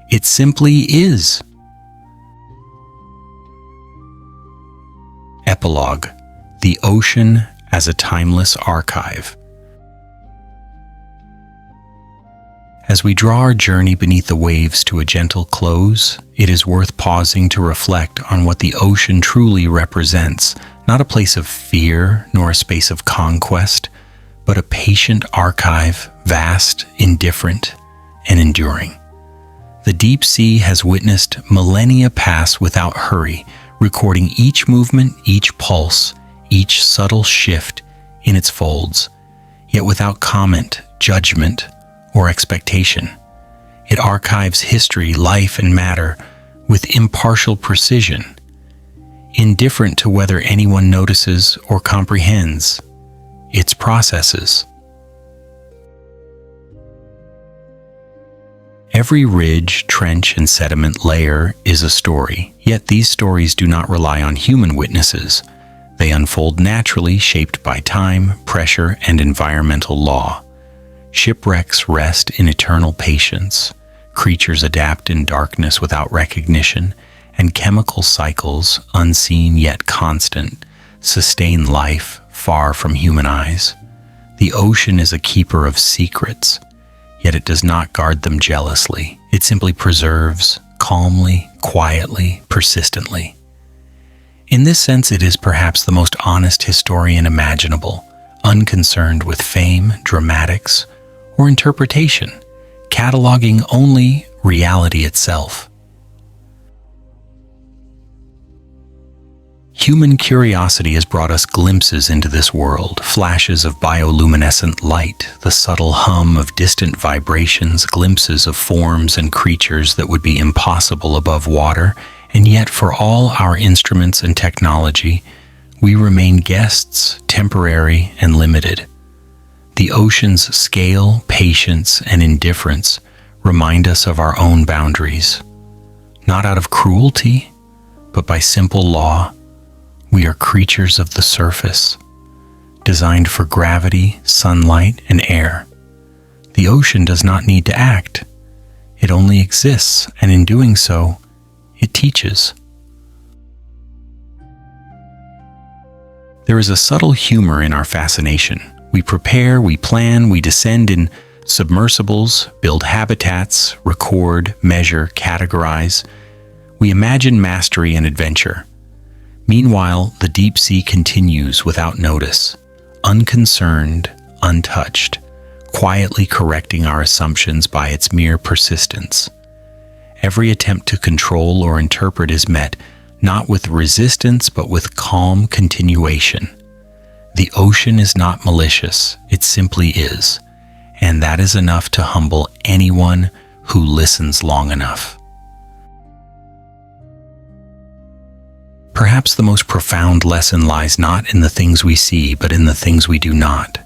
It simply is. Epilogue: The Ocean as a Timeless Archive. As we draw our journey beneath the waves to a gentle close, it is worth pausing to reflect on what the ocean truly represents, not a place of fear nor a space of conquest, but a patient archive, vast, indifferent, and enduring. The deep sea has witnessed millennia pass without hurry, recording each movement, each pulse, each subtle shift in its folds, yet without comment, judgment, or expectation. It archives history, life, and matter with impartial precision, indifferent to whether anyone notices or comprehends its processes. Every ridge, trench, and sediment layer is a story, yet these stories do not rely on human witnesses. They unfold naturally, shaped by time, pressure, and environmental law. Shipwrecks rest in eternal patience, creatures adapt in darkness without recognition, and chemical cycles, unseen yet constant, sustain life far from human eyes. The ocean is a keeper of secrets, yet it does not guard them jealously. It simply preserves, calmly, quietly, persistently. In this sense, it is perhaps the most honest historian imaginable, unconcerned with fame, dramatics, or interpretation, cataloging only reality itself. Human curiosity has brought us glimpses into this world, flashes of bioluminescent light, the subtle hum of distant vibrations, glimpses of forms and creatures that would be impossible above water, and yet for all our instruments and technology, we remain guests, temporary and limited. The ocean's scale, patience, and indifference remind us of our own boundaries, not out of cruelty, but by simple law. We are creatures of the surface, designed for gravity, sunlight, and air. The ocean does not need to act. It only exists, and in doing so, it teaches. There is a subtle humor in our fascination. We prepare, we plan, we descend in submersibles, build habitats, record, measure, categorize. We imagine mastery and adventure. Meanwhile, the deep sea continues without notice, unconcerned, untouched, quietly correcting our assumptions by its mere persistence. Every attempt to control or interpret is met not with resistance but with calm continuation. The ocean is not malicious, it simply is, and that is enough to humble anyone who listens long enough. Perhaps the most profound lesson lies not in the things we see, but in the things we do not.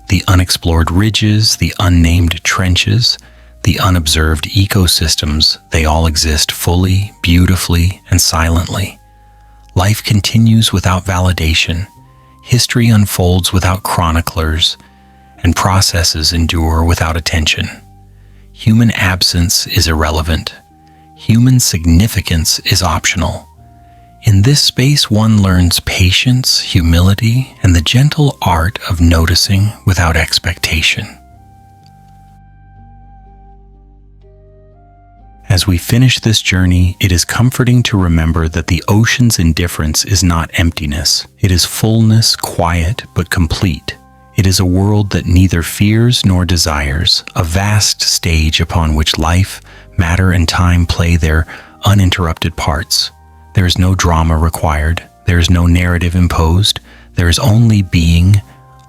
The unexplored ridges, the unnamed trenches, the unobserved ecosystems, they all exist fully, beautifully, and silently. Life continues without validation. History unfolds without chroniclers, and processes endure without attention. Human absence is irrelevant. Human significance is optional. In this space, one learns patience, humility, and the gentle art of noticing without expectation. As we finish this journey, it is comforting to remember that the ocean's indifference is not emptiness. It is fullness, quiet but complete. It is a world that neither fears nor desires, a vast stage upon which life, matter, and time play their uninterrupted parts. There is no drama required. There is no narrative imposed. There is only being,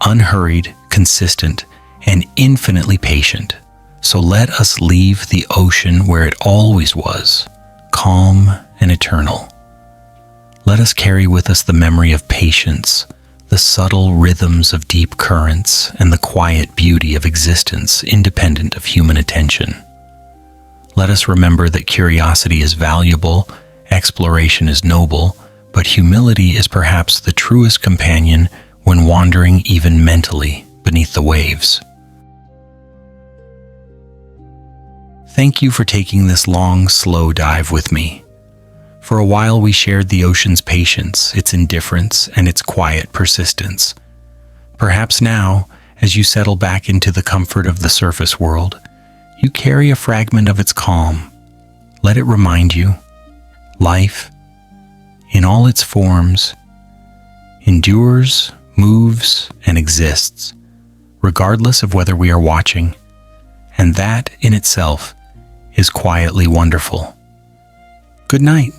unhurried, consistent, and infinitely patient. So let us leave the ocean where it always was, calm and eternal. Let us carry with us the memory of patience, the subtle rhythms of deep currents, and the quiet beauty of existence independent of human attention. Let us remember that curiosity is valuable, exploration is noble, but humility is perhaps the truest companion when wandering even mentally beneath the waves. Thank you for taking this long, slow dive with me. For a while we shared the ocean's patience, its indifference, and its quiet persistence. Perhaps now, as you settle back into the comfort of the surface world, you carry a fragment of its calm. Let it remind you, life, in all its forms, endures, moves, and exists, regardless of whether we are watching, and that in itself is quietly wonderful. Good night.